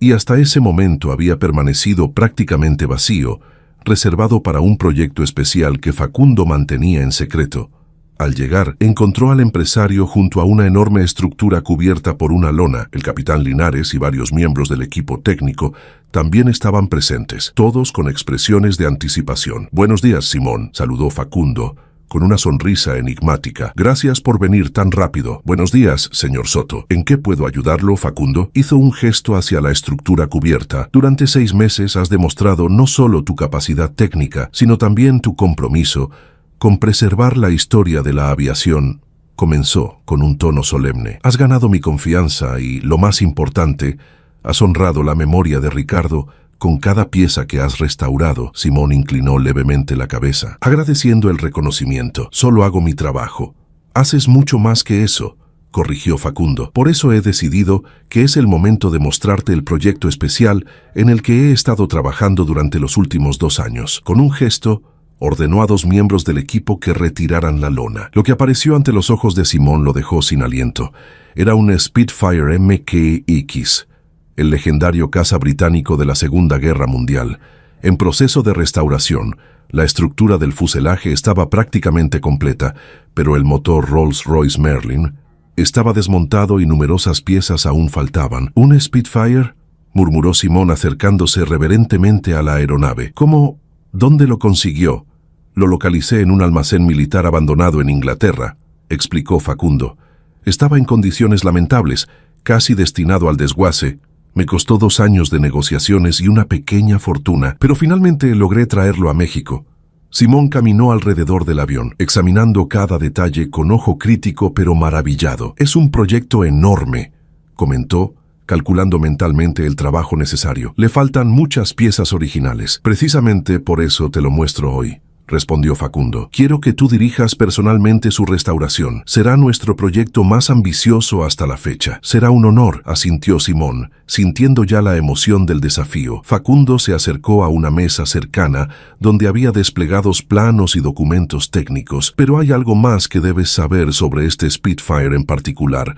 y hasta ese momento había permanecido prácticamente vacío, reservado para un proyecto especial que Facundo mantenía en secreto. Al llegar, encontró al empresario junto a una enorme estructura cubierta por una lona. El capitán Linares y varios miembros del equipo técnico también estaban presentes, todos con expresiones de anticipación. «Buenos días, Simón», saludó Facundo, con una sonrisa enigmática. «Gracias por venir tan rápido». «Buenos días, señor Soto. ¿En qué puedo ayudarlo, Facundo?» Hizo un gesto hacia la estructura cubierta. «Durante 6 meses has demostrado no solo tu capacidad técnica, sino también tu compromiso con preservar la historia de la aviación», comenzó con un tono solemne. «Has ganado mi confianza y, lo más importante, has honrado la memoria de Ricardo con cada pieza que has restaurado». Simón inclinó levemente la cabeza, agradeciendo el reconocimiento. «Solo hago mi trabajo». «Haces mucho más que eso», corrigió Facundo. «Por eso he decidido que es el momento de mostrarte el proyecto especial en el que he estado trabajando durante los últimos 2 años». Con un gesto, ordenó a 2 miembros del equipo que retiraran la lona. Lo que apareció ante los ojos de Simón lo dejó sin aliento. Era un Spitfire MKX, el legendario caza británico de la Segunda Guerra Mundial. En proceso de restauración, la estructura del fuselaje estaba prácticamente completa, pero el motor Rolls-Royce Merlin estaba desmontado y numerosas piezas aún faltaban. «¿Un Spitfire?», murmuró Simón acercándose reverentemente a la aeronave. «¿Cómo? ¿Dónde lo consiguió?» «Lo localicé en un almacén militar abandonado en Inglaterra», explicó Facundo. «Estaba en condiciones lamentables, casi destinado al desguace. Me costó 2 años de negociaciones y una pequeña fortuna, pero finalmente logré traerlo a México». Simón caminó alrededor del avión, examinando cada detalle con ojo crítico pero maravillado. «Es un proyecto enorme», comentó, calculando mentalmente el trabajo necesario. «Le faltan muchas piezas originales. Precisamente por eso te lo muestro hoy», respondió Facundo. «Quiero que tú dirijas personalmente su restauración. Será nuestro proyecto más ambicioso hasta la fecha». «Será un honor», asintió Simón, sintiendo ya la emoción del desafío. Facundo se acercó a una mesa cercana donde había desplegados planos y documentos técnicos. «Pero hay algo más que debes saber sobre este Spitfire en particular»,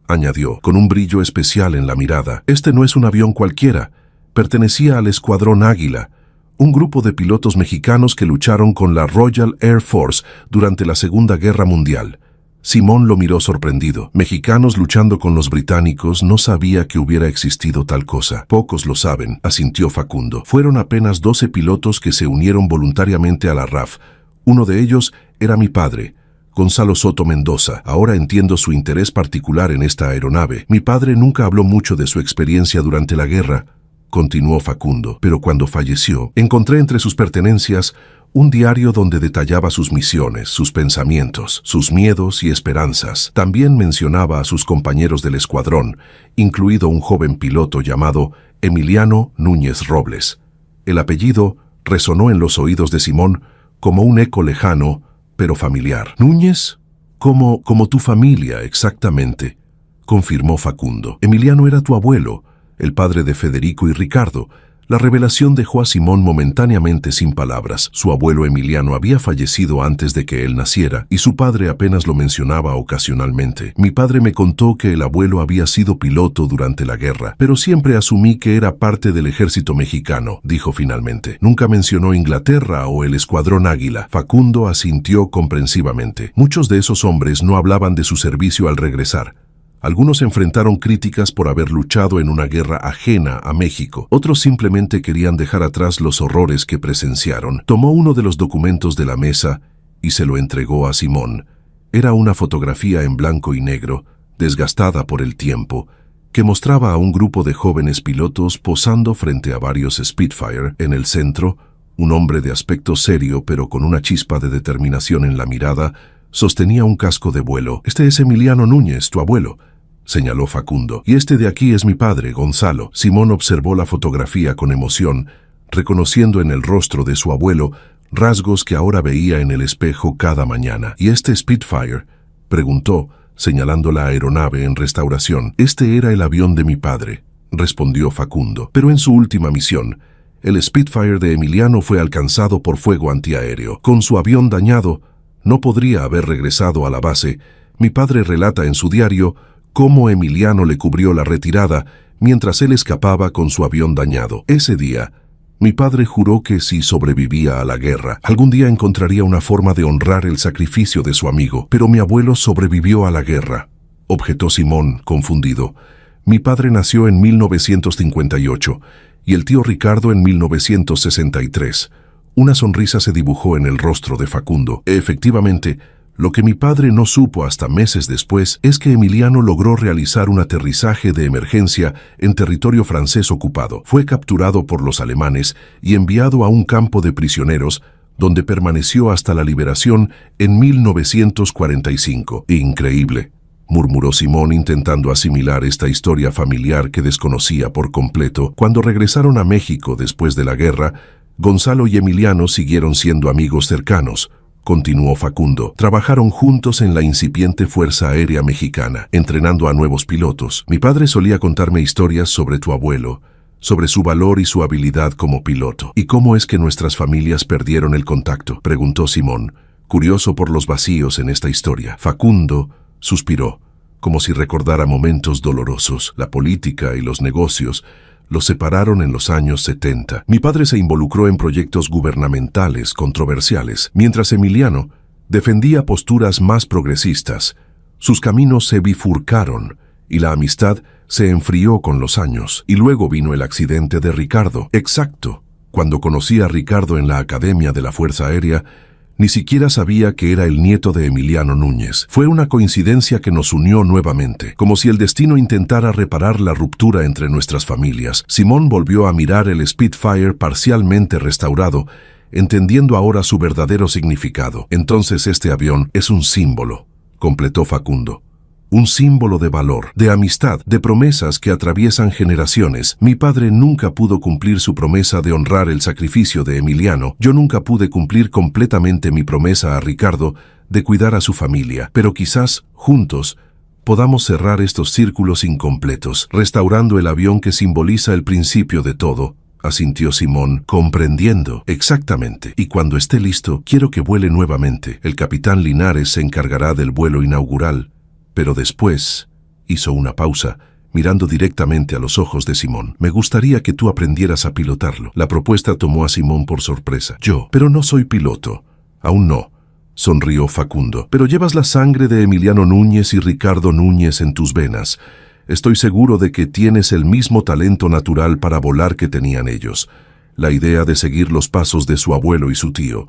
añadió, con un brillo especial en la mirada. «Este no es un avión cualquiera. Pertenecía al Escuadrón Águila, un grupo de pilotos mexicanos que lucharon con la Royal Air Force durante la Segunda Guerra Mundial». Simón lo miró sorprendido. «Mexicanos luchando con los británicos, no sabía que hubiera existido tal cosa». «Pocos lo saben», asintió Facundo. «Fueron apenas 12 pilotos que se unieron voluntariamente a la RAF. Uno de ellos era mi padre, Gonzalo Soto Mendoza. Ahora entiendo su interés particular en esta aeronave. Mi padre nunca habló mucho de su experiencia durante la guerra, continuó Facundo, pero cuando falleció, encontré entre sus pertenencias un diario donde detallaba sus misiones, sus pensamientos, sus miedos y esperanzas. También mencionaba a sus compañeros del escuadrón, incluido un joven piloto llamado Emiliano Núñez Robles. El apellido resonó en los oídos de Simón como un eco lejano, pero familiar. ¿Núñez? Como tu familia, exactamente, confirmó Facundo. Emiliano era tu abuelo, el padre de Federico y Ricardo. La revelación dejó a Simón momentáneamente sin palabras. Su abuelo Emiliano había fallecido antes de que él naciera, y su padre apenas lo mencionaba ocasionalmente. Mi padre me contó que el abuelo había sido piloto durante la guerra, pero siempre asumí que era parte del ejército mexicano, dijo finalmente. Nunca mencionó Inglaterra o el Escuadrón Águila. Facundo asintió comprensivamente. Muchos de esos hombres no hablaban de su servicio al regresar. Algunos enfrentaron críticas por haber luchado en una guerra ajena a México. Otros simplemente querían dejar atrás los horrores que presenciaron. Tomó uno de los documentos de la mesa y se lo entregó a Simón. Era una fotografía en blanco y negro, desgastada por el tiempo, que mostraba a un grupo de jóvenes pilotos posando frente a varios Spitfire. En el centro, un hombre de aspecto serio pero con una chispa de determinación en la mirada, sostenía un casco de vuelo. Este es Emiliano Núñez, tu abuelo, señaló Facundo. Y este de aquí es mi padre, Gonzalo. Simón observó la fotografía con emoción, reconociendo en el rostro de su abuelo rasgos que ahora veía en el espejo cada mañana. ¿Y este Spitfire?, preguntó, señalando la aeronave en restauración. Este era el avión de mi padre, respondió Facundo. Pero en su última misión, el Spitfire de Emiliano fue alcanzado por fuego antiaéreo. Con su avión dañado, no podría haber regresado a la base. Mi padre relata en su diario cómo Emiliano le cubrió la retirada mientras él escapaba con su avión dañado. Ese día, mi padre juró que si sobrevivía a la guerra, algún día encontraría una forma de honrar el sacrificio de su amigo. Pero mi abuelo sobrevivió a la guerra, objetó Simón, confundido. Mi padre nació en 1958 y el tío Ricardo en 1963. Una sonrisa se dibujó en el rostro de Facundo. Efectivamente, lo que mi padre no supo hasta meses después es que Emiliano logró realizar un aterrizaje de emergencia en territorio francés ocupado. Fue capturado por los alemanes y enviado a un campo de prisioneros, donde permaneció hasta la liberación en 1945. Increíble, murmuró Simón intentando asimilar esta historia familiar que desconocía por completo. Cuando regresaron a México después de la guerra, Gonzalo y Emiliano siguieron siendo amigos cercanos, continuó Facundo. Trabajaron juntos en la incipiente Fuerza Aérea Mexicana, entrenando a nuevos pilotos. Mi padre solía contarme historias sobre tu abuelo, sobre su valor y su habilidad como piloto. ¿Y cómo es que nuestras familias perdieron el contacto?, preguntó Simón, curioso por los vacíos en esta historia. Facundo suspiró, como si recordara momentos dolorosos. La política y los negocios los separaron en los años 70. Mi padre se involucró en proyectos gubernamentales controversiales, mientras Emiliano defendía posturas más progresistas. Sus caminos se bifurcaron y la amistad se enfrió con los años. Y luego vino el accidente de Ricardo. Exacto. Cuando conocí a Ricardo en la Academia de la Fuerza Aérea, ni siquiera sabía que era el nieto de Emiliano Núñez. Fue una coincidencia que nos unió nuevamente, como si el destino intentara reparar la ruptura entre nuestras familias. Simón volvió a mirar el Spitfire parcialmente restaurado, entendiendo ahora su verdadero significado. Entonces este avión es un símbolo, completó Facundo. Un símbolo de valor, de amistad, de promesas que atraviesan generaciones. Mi padre nunca pudo cumplir su promesa de honrar el sacrificio de Emiliano. Yo nunca pude cumplir completamente mi promesa a Ricardo de cuidar a su familia. Pero quizás, juntos, podamos cerrar estos círculos incompletos, restaurando el avión que simboliza el principio de todo, asintió Simón, comprendiendo. Exactamente. Y cuando esté listo, quiero que vuele nuevamente. El capitán Linares se encargará del vuelo inaugural. Pero después hizo una pausa, mirando directamente a los ojos de Simón. Me gustaría que tú aprendieras a pilotarlo. La propuesta tomó a Simón por sorpresa. Pero no soy piloto. Aún no, sonrió Facundo. Pero llevas la sangre de Emiliano Núñez y Ricardo Núñez en tus venas. Estoy seguro de que tienes el mismo talento natural para volar que tenían ellos. La idea de seguir los pasos de su abuelo y su tío.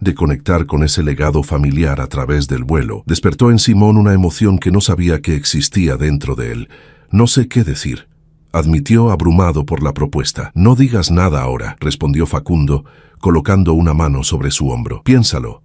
de conectar con ese legado familiar a través del vuelo, despertó en Simón una emoción que no sabía que existía dentro de él. «No sé qué decir», admitió abrumado por la propuesta. «No digas nada ahora», respondió Facundo, colocando una mano sobre su hombro. «Piénsalo.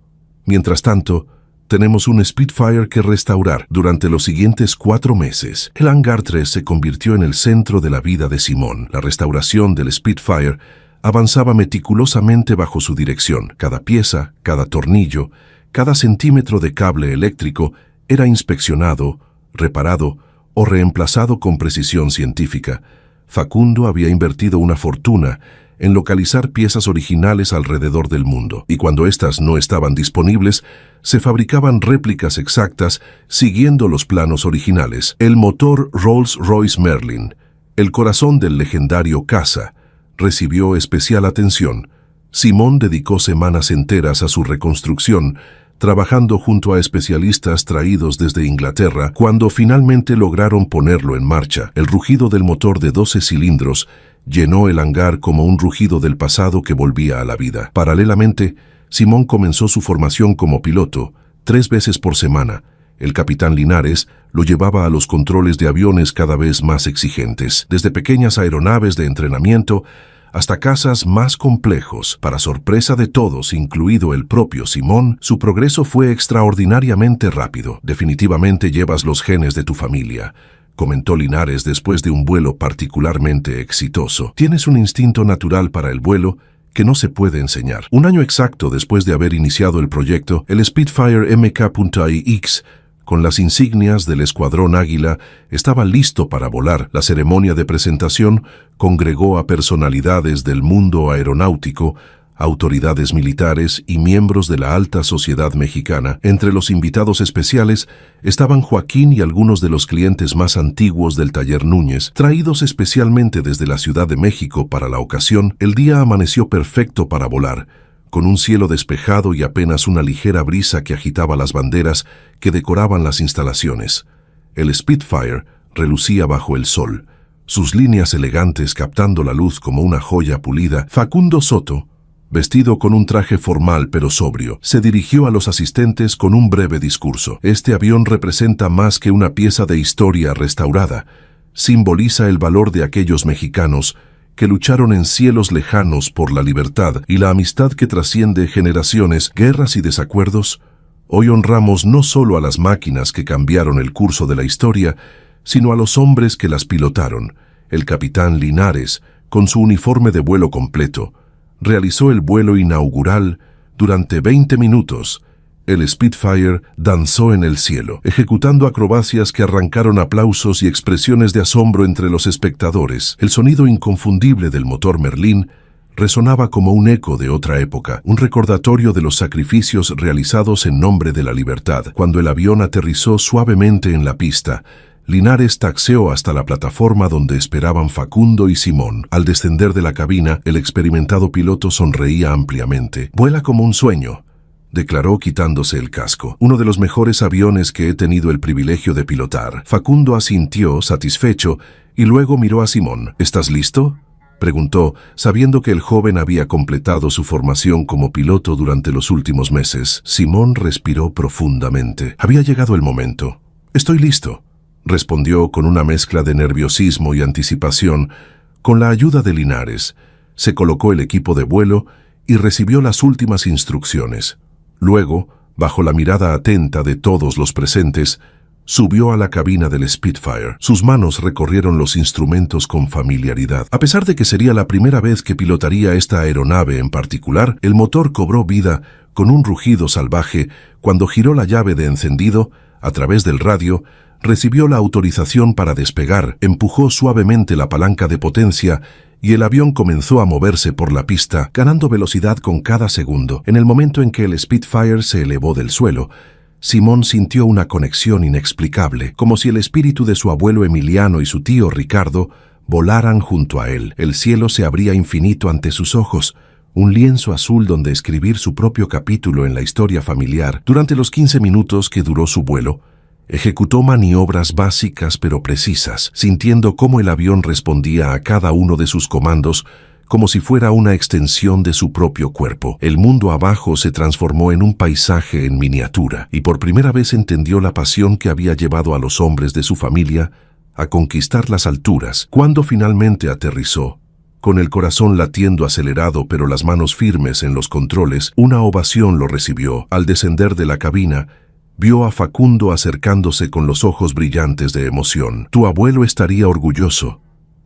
Mientras tanto, tenemos un Spitfire que restaurar durante los siguientes 4 meses. El Hangar 3 se convirtió en el centro de la vida de Simón. La restauración del Spitfire avanzaba meticulosamente bajo su dirección. Cada pieza, cada tornillo, cada centímetro de cable eléctrico era inspeccionado, reparado o reemplazado con precisión científica. Facundo había invertido una fortuna en localizar piezas originales alrededor del mundo, y cuando éstas no estaban disponibles, se fabricaban réplicas exactas siguiendo los planos originales. El motor Rolls-Royce Merlin, el corazón del legendario caza, recibió especial atención. Simón dedicó semanas enteras a su reconstrucción, trabajando junto a especialistas traídos desde Inglaterra. Cuando finalmente lograron ponerlo en marcha, el rugido del motor de 12 cilindros llenó el hangar como un rugido del pasado que volvía a la vida. Paralelamente, Simón comenzó su formación como piloto, 3 veces por semana. El capitán Linares lo llevaba a los controles de aviones cada vez más exigentes, desde pequeñas aeronaves de entrenamiento hasta cazas más complejos. Para sorpresa de todos, incluido el propio Simón, su progreso fue extraordinariamente rápido. «Definitivamente llevas los genes de tu familia», comentó Linares después de un vuelo particularmente exitoso. «Tienes un instinto natural para el vuelo que no se puede enseñar». 1 año exacto después de haber iniciado el proyecto, el Spitfire Mk.ix, con las insignias del Escuadrón Águila, estaba listo para volar. La ceremonia de presentación congregó a personalidades del mundo aeronáutico, autoridades militares y miembros de la alta sociedad mexicana. Entre los invitados especiales estaban Joaquín y algunos de los clientes más antiguos del taller Núñez, traídos especialmente desde la Ciudad de México para la ocasión. El día amaneció perfecto para volar, con un cielo despejado y apenas una ligera brisa que agitaba las banderas que decoraban las instalaciones. El Spitfire relucía bajo el sol, sus líneas elegantes captando la luz como una joya pulida. Facundo Soto, vestido con un traje formal pero sobrio, se dirigió a los asistentes con un breve discurso. «Este avión representa más que una pieza de historia restaurada. Simboliza el valor de aquellos mexicanos que lucharon en cielos lejanos por la libertad y la amistad que trasciende generaciones, guerras y desacuerdos. Hoy honramos no solo a las máquinas que cambiaron el curso de la historia, sino a los hombres que las pilotaron». El capitán Linares, con su uniforme de vuelo completo, realizó el vuelo inaugural. Durante 20 minutos. El Spitfire danzó en el cielo, ejecutando acrobacias que arrancaron aplausos y expresiones de asombro entre los espectadores. El sonido inconfundible del motor Merlin resonaba como un eco de otra época, un recordatorio de los sacrificios realizados en nombre de la libertad. Cuando el avión aterrizó suavemente en la pista, Linares taxió hasta la plataforma donde esperaban Facundo y Simón. Al descender de la cabina, el experimentado piloto sonreía ampliamente. «Vuela como un sueño», declaró quitándose el casco. «Uno de los mejores aviones que he tenido el privilegio de pilotar». Facundo asintió, satisfecho, y luego miró a Simón. «¿Estás listo?», preguntó, sabiendo que el joven había completado su formación como piloto durante los últimos meses. Simón respiró profundamente. Había llegado el momento. «Estoy listo», respondió con una mezcla de nerviosismo y anticipación. Con la ayuda de Linares, se colocó el equipo de vuelo y recibió las últimas instrucciones. Luego, bajo la mirada atenta de todos los presentes, subió a la cabina del Spitfire. Sus manos recorrieron los instrumentos con familiaridad. A pesar de que sería la primera vez que pilotaría esta aeronave en particular, el motor cobró vida con un rugido salvaje cuando giró la llave de encendido. A través del radio, recibió la autorización para despegar, empujó suavemente la palanca de potencia y el avión comenzó a moverse por la pista, ganando velocidad con cada segundo. En el momento en que el Spitfire se elevó del suelo, Simón sintió una conexión inexplicable, como si el espíritu de su abuelo Emiliano y su tío Ricardo volaran junto a él. El cielo se abría infinito ante sus ojos, un lienzo azul donde escribir su propio capítulo en la historia familiar. Durante los 15 minutos que duró su vuelo, ejecutó maniobras básicas pero precisas, sintiendo cómo el avión respondía a cada uno de sus comandos como si fuera una extensión de su propio cuerpo. El mundo abajo se transformó en un paisaje en miniatura, y por primera vez entendió la pasión que había llevado a los hombres de su familia a conquistar las alturas. Cuando finalmente aterrizó, con el corazón latiendo acelerado pero las manos firmes en los controles, una ovación lo recibió. Al descender de la cabina, vio a Facundo acercándose con los ojos brillantes de emoción. «Tu abuelo estaría orgulloso»,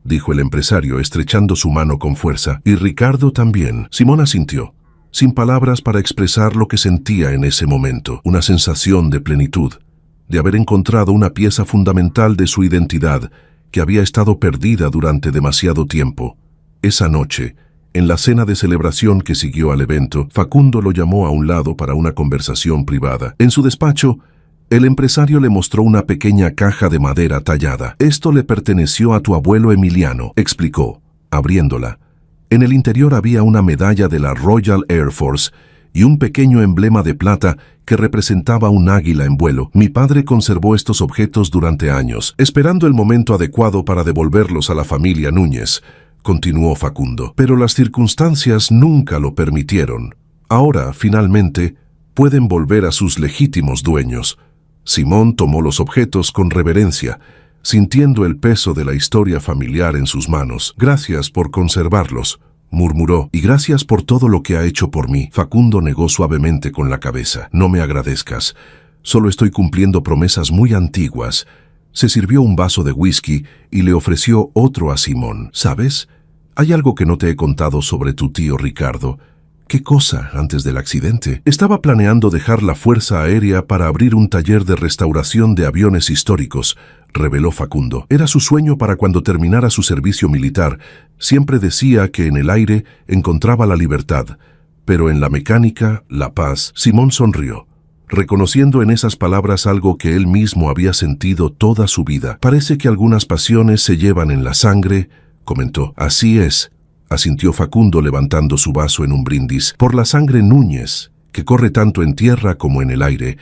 dijo el empresario estrechando su mano con fuerza. «Y Ricardo también». Simón asintió, sin palabras para expresar lo que sentía en ese momento. Una sensación de plenitud, de haber encontrado una pieza fundamental de su identidad que había estado perdida durante demasiado tiempo. Esa noche, en la cena de celebración que siguió al evento, Facundo lo llamó a un lado para una conversación privada. En su despacho, el empresario le mostró una pequeña caja de madera tallada. «Esto le perteneció a tu abuelo Emiliano», explicó, abriéndola. En el interior había una medalla de la Royal Air Force y un pequeño emblema de plata que representaba un águila en vuelo. «Mi padre conservó estos objetos durante años, esperando el momento adecuado para devolverlos a la familia Núñez», continuó Facundo. «Pero las circunstancias nunca lo permitieron. Ahora, finalmente, pueden volver a sus legítimos dueños». Simón tomó los objetos con reverencia, sintiendo el peso de la historia familiar en sus manos. «Gracias por conservarlos», murmuró, «y gracias por todo lo que ha hecho por mí». Facundo negó suavemente con la cabeza. «No me agradezcas. Solo estoy cumpliendo promesas muy antiguas». Se sirvió un vaso de whisky y le ofreció otro a Simón. «¿Sabes? Hay algo que no te he contado sobre tu tío Ricardo». «¿Qué cosa?» «Antes del accidente, estaba planeando dejar la Fuerza Aérea para abrir un taller de restauración de aviones históricos», reveló Facundo. «Era su sueño para cuando terminara su servicio militar. Siempre decía que en el aire encontraba la libertad, pero en la mecánica, la paz». Simón sonrió, reconociendo en esas palabras algo que él mismo había sentido toda su vida. «Parece que algunas pasiones se llevan en la sangre», comentó. «Así es», asintió Facundo levantando su vaso en un brindis, «por la sangre Núñez, que corre tanto en tierra como en el aire,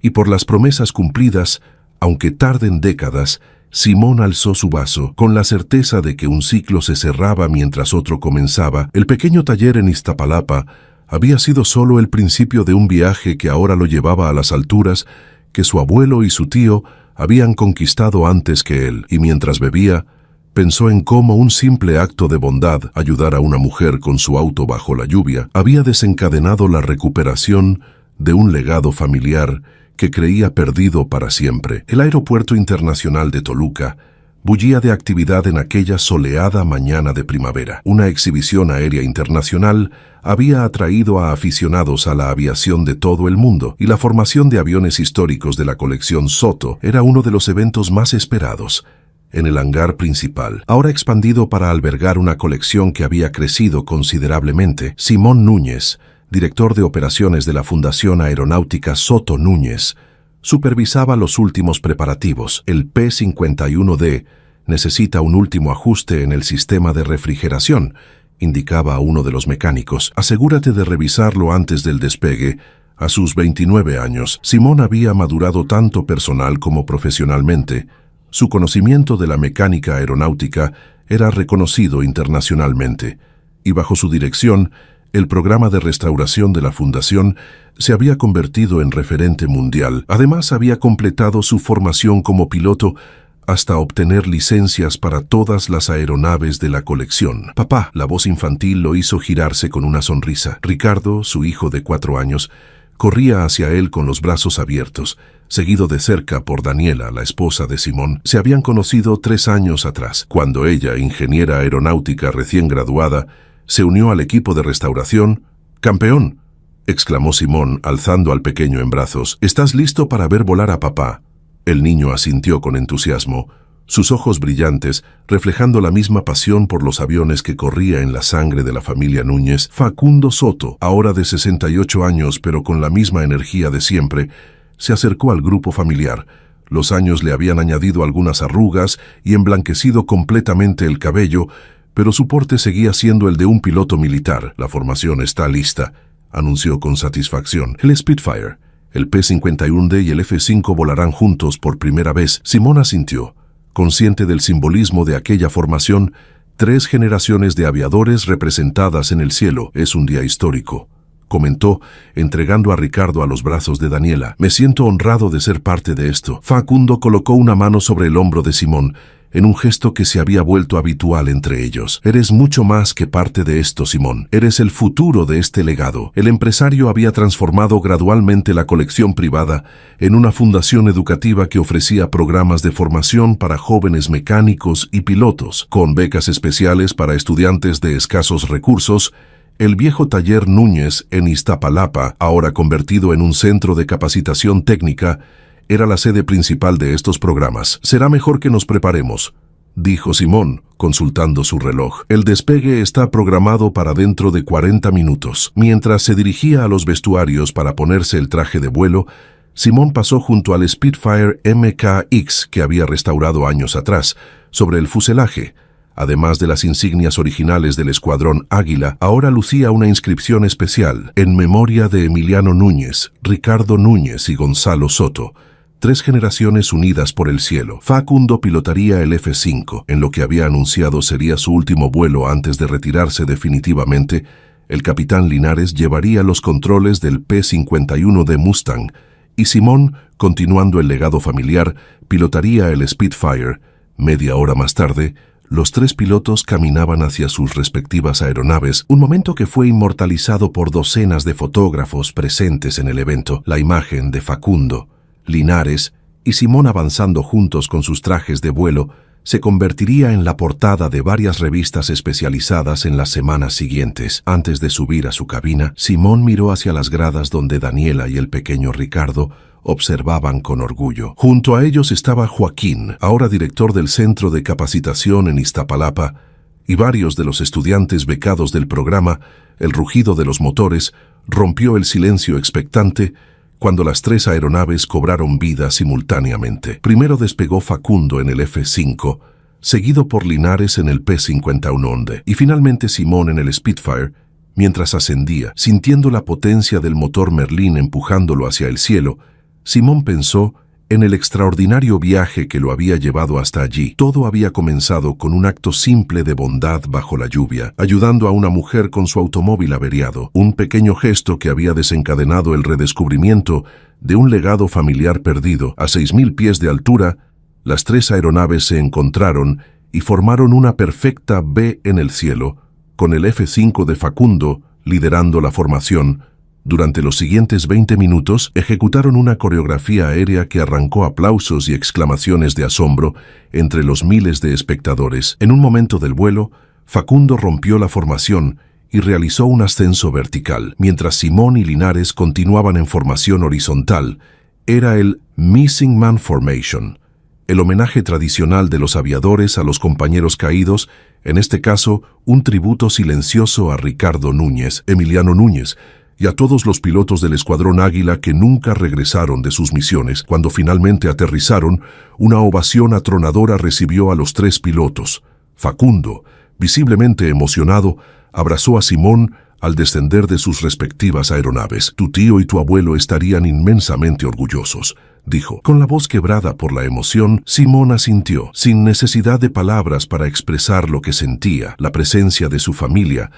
y por las promesas cumplidas, aunque tarden décadas». Simón alzó su vaso, con la certeza de que un ciclo se cerraba mientras otro comenzaba. El pequeño taller en Iztapalapa había sido solo el principio de un viaje que ahora lo llevaba a las alturas que su abuelo y su tío habían conquistado antes que él, y mientras bebía, pensó en cómo un simple acto de bondad, ayudar a una mujer con su auto bajo la lluvia, había desencadenado la recuperación de un legado familiar que creía perdido para siempre. El Aeropuerto Internacional de Toluca bullía de actividad en aquella soleada mañana de primavera. Una exhibición aérea internacional había atraído a aficionados a la aviación de todo el mundo, y la formación de aviones históricos de la colección Soto era uno de los eventos más esperados. En el hangar principal, ahora expandido para albergar una colección que había crecido considerablemente, Simón Núñez, director de operaciones de la Fundación Aeronáutica Soto Núñez, supervisaba los últimos preparativos. «El P-51D necesita un último ajuste en el sistema de refrigeración», indicaba a uno de los mecánicos. «Asegúrate de revisarlo antes del despegue». A sus 29 años, Simón había madurado tanto personal como profesionalmente. Su conocimiento de la mecánica aeronáutica era reconocido internacionalmente, y bajo su dirección, el programa de restauración de la Fundación se había convertido en referente mundial. Además, había completado su formación como piloto hasta obtener licencias para todas las aeronaves de la colección. «Papá», la voz infantil lo hizo girarse con una sonrisa. Ricardo, su hijo de 4 años, corría hacia él con los brazos abiertos, seguido de cerca por Daniela, la esposa de Simón. Se habían conocido 3 años atrás, cuando ella, ingeniera aeronáutica recién graduada, se unió al equipo de restauración. «¡Campeón!», exclamó Simón, alzando al pequeño en brazos. «¿Estás listo para ver volar a papá?». El niño asintió con entusiasmo, sus ojos brillantes, reflejando la misma pasión por los aviones que corría en la sangre de la familia Núñez. Facundo Soto, ahora de 68 años pero con la misma energía de siempre, se acercó al grupo familiar. Los años le habían añadido algunas arrugas y emblanquecido completamente el cabello, pero su porte seguía siendo el de un piloto militar. «La formación está lista», anunció con satisfacción. «El Spitfire, el P-51D y el F-5 volarán juntos por primera vez». Simón asintió, consciente del simbolismo de aquella formación 3 generaciones de aviadores representadas en el cielo. Es un día histórico, comentó, entregando a Ricardo a los brazos de Daniela. Me siento honrado de ser parte de esto. Facundo colocó una mano sobre el hombro de Simón, en un gesto que se había vuelto habitual entre ellos. Eres mucho más que parte de esto, Simón. Eres el futuro de este legado. El empresario había transformado gradualmente la colección privada en una fundación educativa que ofrecía programas de formación para jóvenes mecánicos y pilotos, con becas especiales para estudiantes de escasos recursos. El viejo taller Núñez en Iztapalapa, ahora convertido en un centro de capacitación técnica, era la sede principal de estos programas. Será mejor que nos preparemos, dijo Simón, consultando su reloj. El despegue está programado para dentro de 40 minutos. Mientras se dirigía a los vestuarios para ponerse el traje de vuelo, Simón pasó junto al Spitfire MKX que había restaurado años atrás, sobre el fuselaje. Además de las insignias originales del Escuadrón Águila, ahora lucía una inscripción especial, en memoria de Emiliano Núñez, Ricardo Núñez y Gonzalo Soto, 3 generaciones unidas por el cielo. Facundo pilotaría el F-5, en lo que había anunciado sería su último vuelo antes de retirarse definitivamente. El capitán Linares llevaría los controles del P-51 de Mustang, y Simón, continuando el legado familiar, pilotaría el Spitfire. Media hora más tarde, los 3 pilotos caminaban hacia sus respectivas aeronaves, un momento que fue inmortalizado por docenas de fotógrafos presentes en el evento. La imagen de Facundo, Linares y Simón avanzando juntos con sus trajes de vuelo se convertiría en la portada de varias revistas especializadas en las semanas siguientes. Antes de subir a su cabina, Simón miró hacia las gradas donde Daniela y el pequeño Ricardo observaban con orgullo. Junto a ellos estaba Joaquín, ahora director del Centro de Capacitación en Iztapalapa, y varios de los estudiantes becados del programa. El rugido de los motores rompió el silencio expectante cuando las 3 aeronaves cobraron vida simultáneamente. Primero despegó Facundo en el F-5, seguido por Linares en el P-51 y finalmente Simón en el Spitfire. Mientras ascendía, sintiendo la potencia del motor Merlin empujándolo hacia el cielo, Simón pensó en el extraordinario viaje que lo había llevado hasta allí. Todo había comenzado con un acto simple de bondad bajo la lluvia, ayudando a una mujer con su automóvil averiado, un pequeño gesto que había desencadenado el redescubrimiento de un legado familiar perdido. A 6.000 pies de altura, las 3 aeronaves se encontraron y formaron una perfecta V en el cielo, con el F-5 de Facundo liderando la formación. Durante los siguientes 20 minutos ejecutaron una coreografía aérea que arrancó aplausos y exclamaciones de asombro entre los miles de espectadores. En un momento del vuelo, Facundo rompió la formación y realizó un ascenso vertical, mientras Simón y Linares continuaban en formación horizontal. Era el Missing Man Formation, el homenaje tradicional de los aviadores a los compañeros caídos, en este caso, un tributo silencioso a Ricardo Núñez, Emiliano Núñez, y a todos los pilotos del Escuadrón Águila que nunca regresaron de sus misiones. Cuando finalmente aterrizaron, una ovación atronadora recibió a los 3 pilotos. Facundo, visiblemente emocionado, abrazó a Simón al descender de sus respectivas aeronaves. Tu tío y tu abuelo estarían inmensamente orgullosos, dijo. Con la voz quebrada por la emoción, Simón asintió, sin necesidad de palabras para expresar lo que sentía. La presencia de su familia,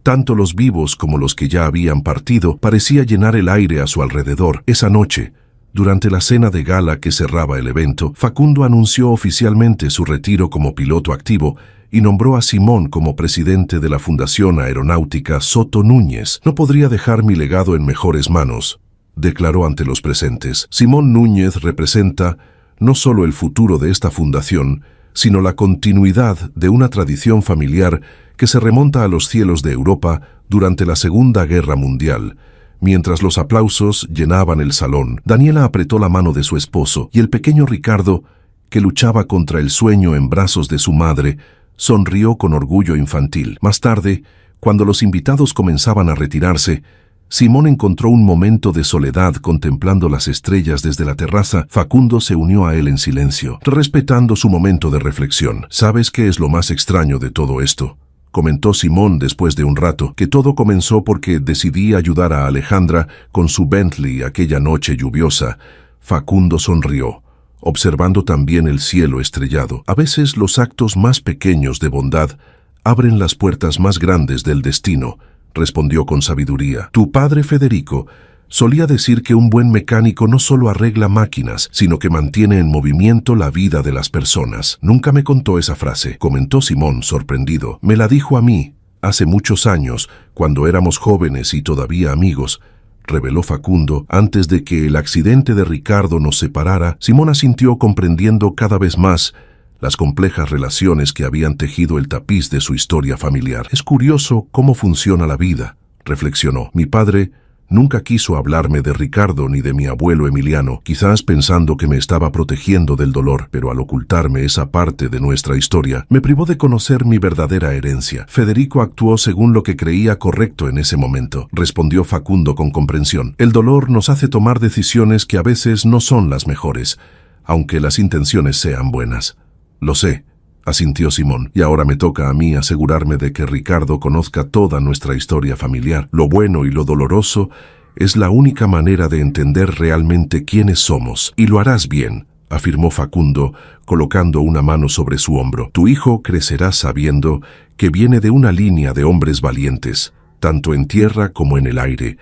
tanto los vivos como los que ya habían partido, parecía llenar el aire a su alrededor. Esa noche, durante la cena de gala que cerraba el evento, Facundo anunció oficialmente su retiro como piloto activo y nombró a Simón como presidente de la Fundación Aeronáutica Soto Núñez. No podría dejar mi legado en mejores manos, declaró ante los presentes. Simón Núñez representa no solo el futuro de esta fundación, sino la continuidad de una tradición familiar que se remonta a los cielos de Europa durante la Segunda Guerra Mundial. Mientras los aplausos llenaban el salón, Daniela apretó la mano de su esposo y el pequeño Ricardo, que luchaba contra el sueño en brazos de su madre, sonrió con orgullo infantil. Más tarde, cuando los invitados comenzaban a retirarse, Simón encontró un momento de soledad contemplando las estrellas desde la terraza. Facundo se unió a él en silencio, respetando su momento de reflexión. ¿Sabes qué es lo más extraño de todo esto?, comentó Simón después de un rato, que todo comenzó porque decidí ayudar a Alejandra con su Bentley aquella noche lluviosa. Facundo sonrió, observando también el cielo estrellado. A veces los actos más pequeños de bondad abren las puertas más grandes del destino, respondió con sabiduría. Tu padre Federico solía decir que un buen mecánico no solo arregla máquinas, sino que mantiene en movimiento la vida de las personas. Nunca me contó esa frase, comentó Simón, sorprendido. Me la dijo a mí, hace muchos años, cuando éramos jóvenes y todavía amigos, reveló Facundo. Antes de que el accidente de Ricardo nos separara, Simón asintió, comprendiendo cada vez más las complejas relaciones que habían tejido el tapiz de su historia familiar. Es curioso cómo funciona la vida, reflexionó. Mi padre nunca quiso hablarme de Ricardo ni de mi abuelo Emiliano, quizás pensando que me estaba protegiendo del dolor, pero al ocultarme esa parte de nuestra historia, me privó de conocer mi verdadera herencia. Federico actuó según lo que creía correcto en ese momento, respondió Facundo con comprensión. El dolor nos hace tomar decisiones que a veces no son las mejores, aunque las intenciones sean buenas. Lo sé, asintió Simón, y ahora me toca a mí asegurarme de que Ricardo conozca toda nuestra historia familiar. Lo bueno y lo doloroso es la única manera de entender realmente quiénes somos. Y lo harás bien, afirmó Facundo, colocando una mano sobre su hombro. Tu hijo crecerá sabiendo que viene de una línea de hombres valientes, tanto en tierra como en el aire.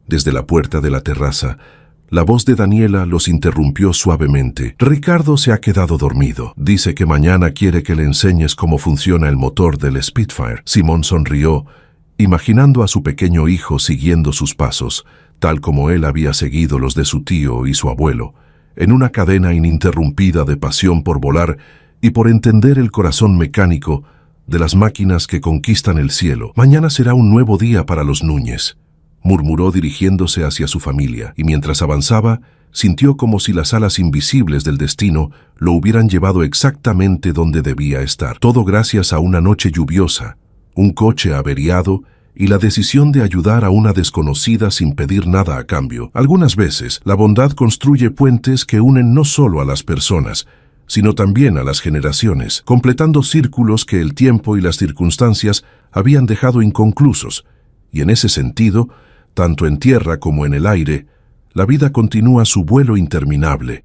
Desde la puerta de la terraza, la voz de Daniela los interrumpió suavemente. Ricardo se ha quedado dormido. Dice que mañana quiere que le enseñes cómo funciona el motor del Spitfire. Simón sonrió, imaginando a su pequeño hijo siguiendo sus pasos, tal como él había seguido los de su tío y su abuelo, en una cadena ininterrumpida de pasión por volar y por entender el corazón mecánico de las máquinas que conquistan el cielo. Mañana será un nuevo día para los Núñez, murmuró dirigiéndose hacia su familia, y mientras avanzaba, sintió como si las alas invisibles del destino lo hubieran llevado exactamente donde debía estar. Todo gracias a una noche lluviosa, un coche averiado y la decisión de ayudar a una desconocida sin pedir nada a cambio. Algunas veces, la bondad construye puentes que unen no solo a las personas, sino también a las generaciones, completando círculos que el tiempo y las circunstancias habían dejado inconclusos. Y en ese sentido, tanto en tierra como en el aire, la vida continúa su vuelo interminable,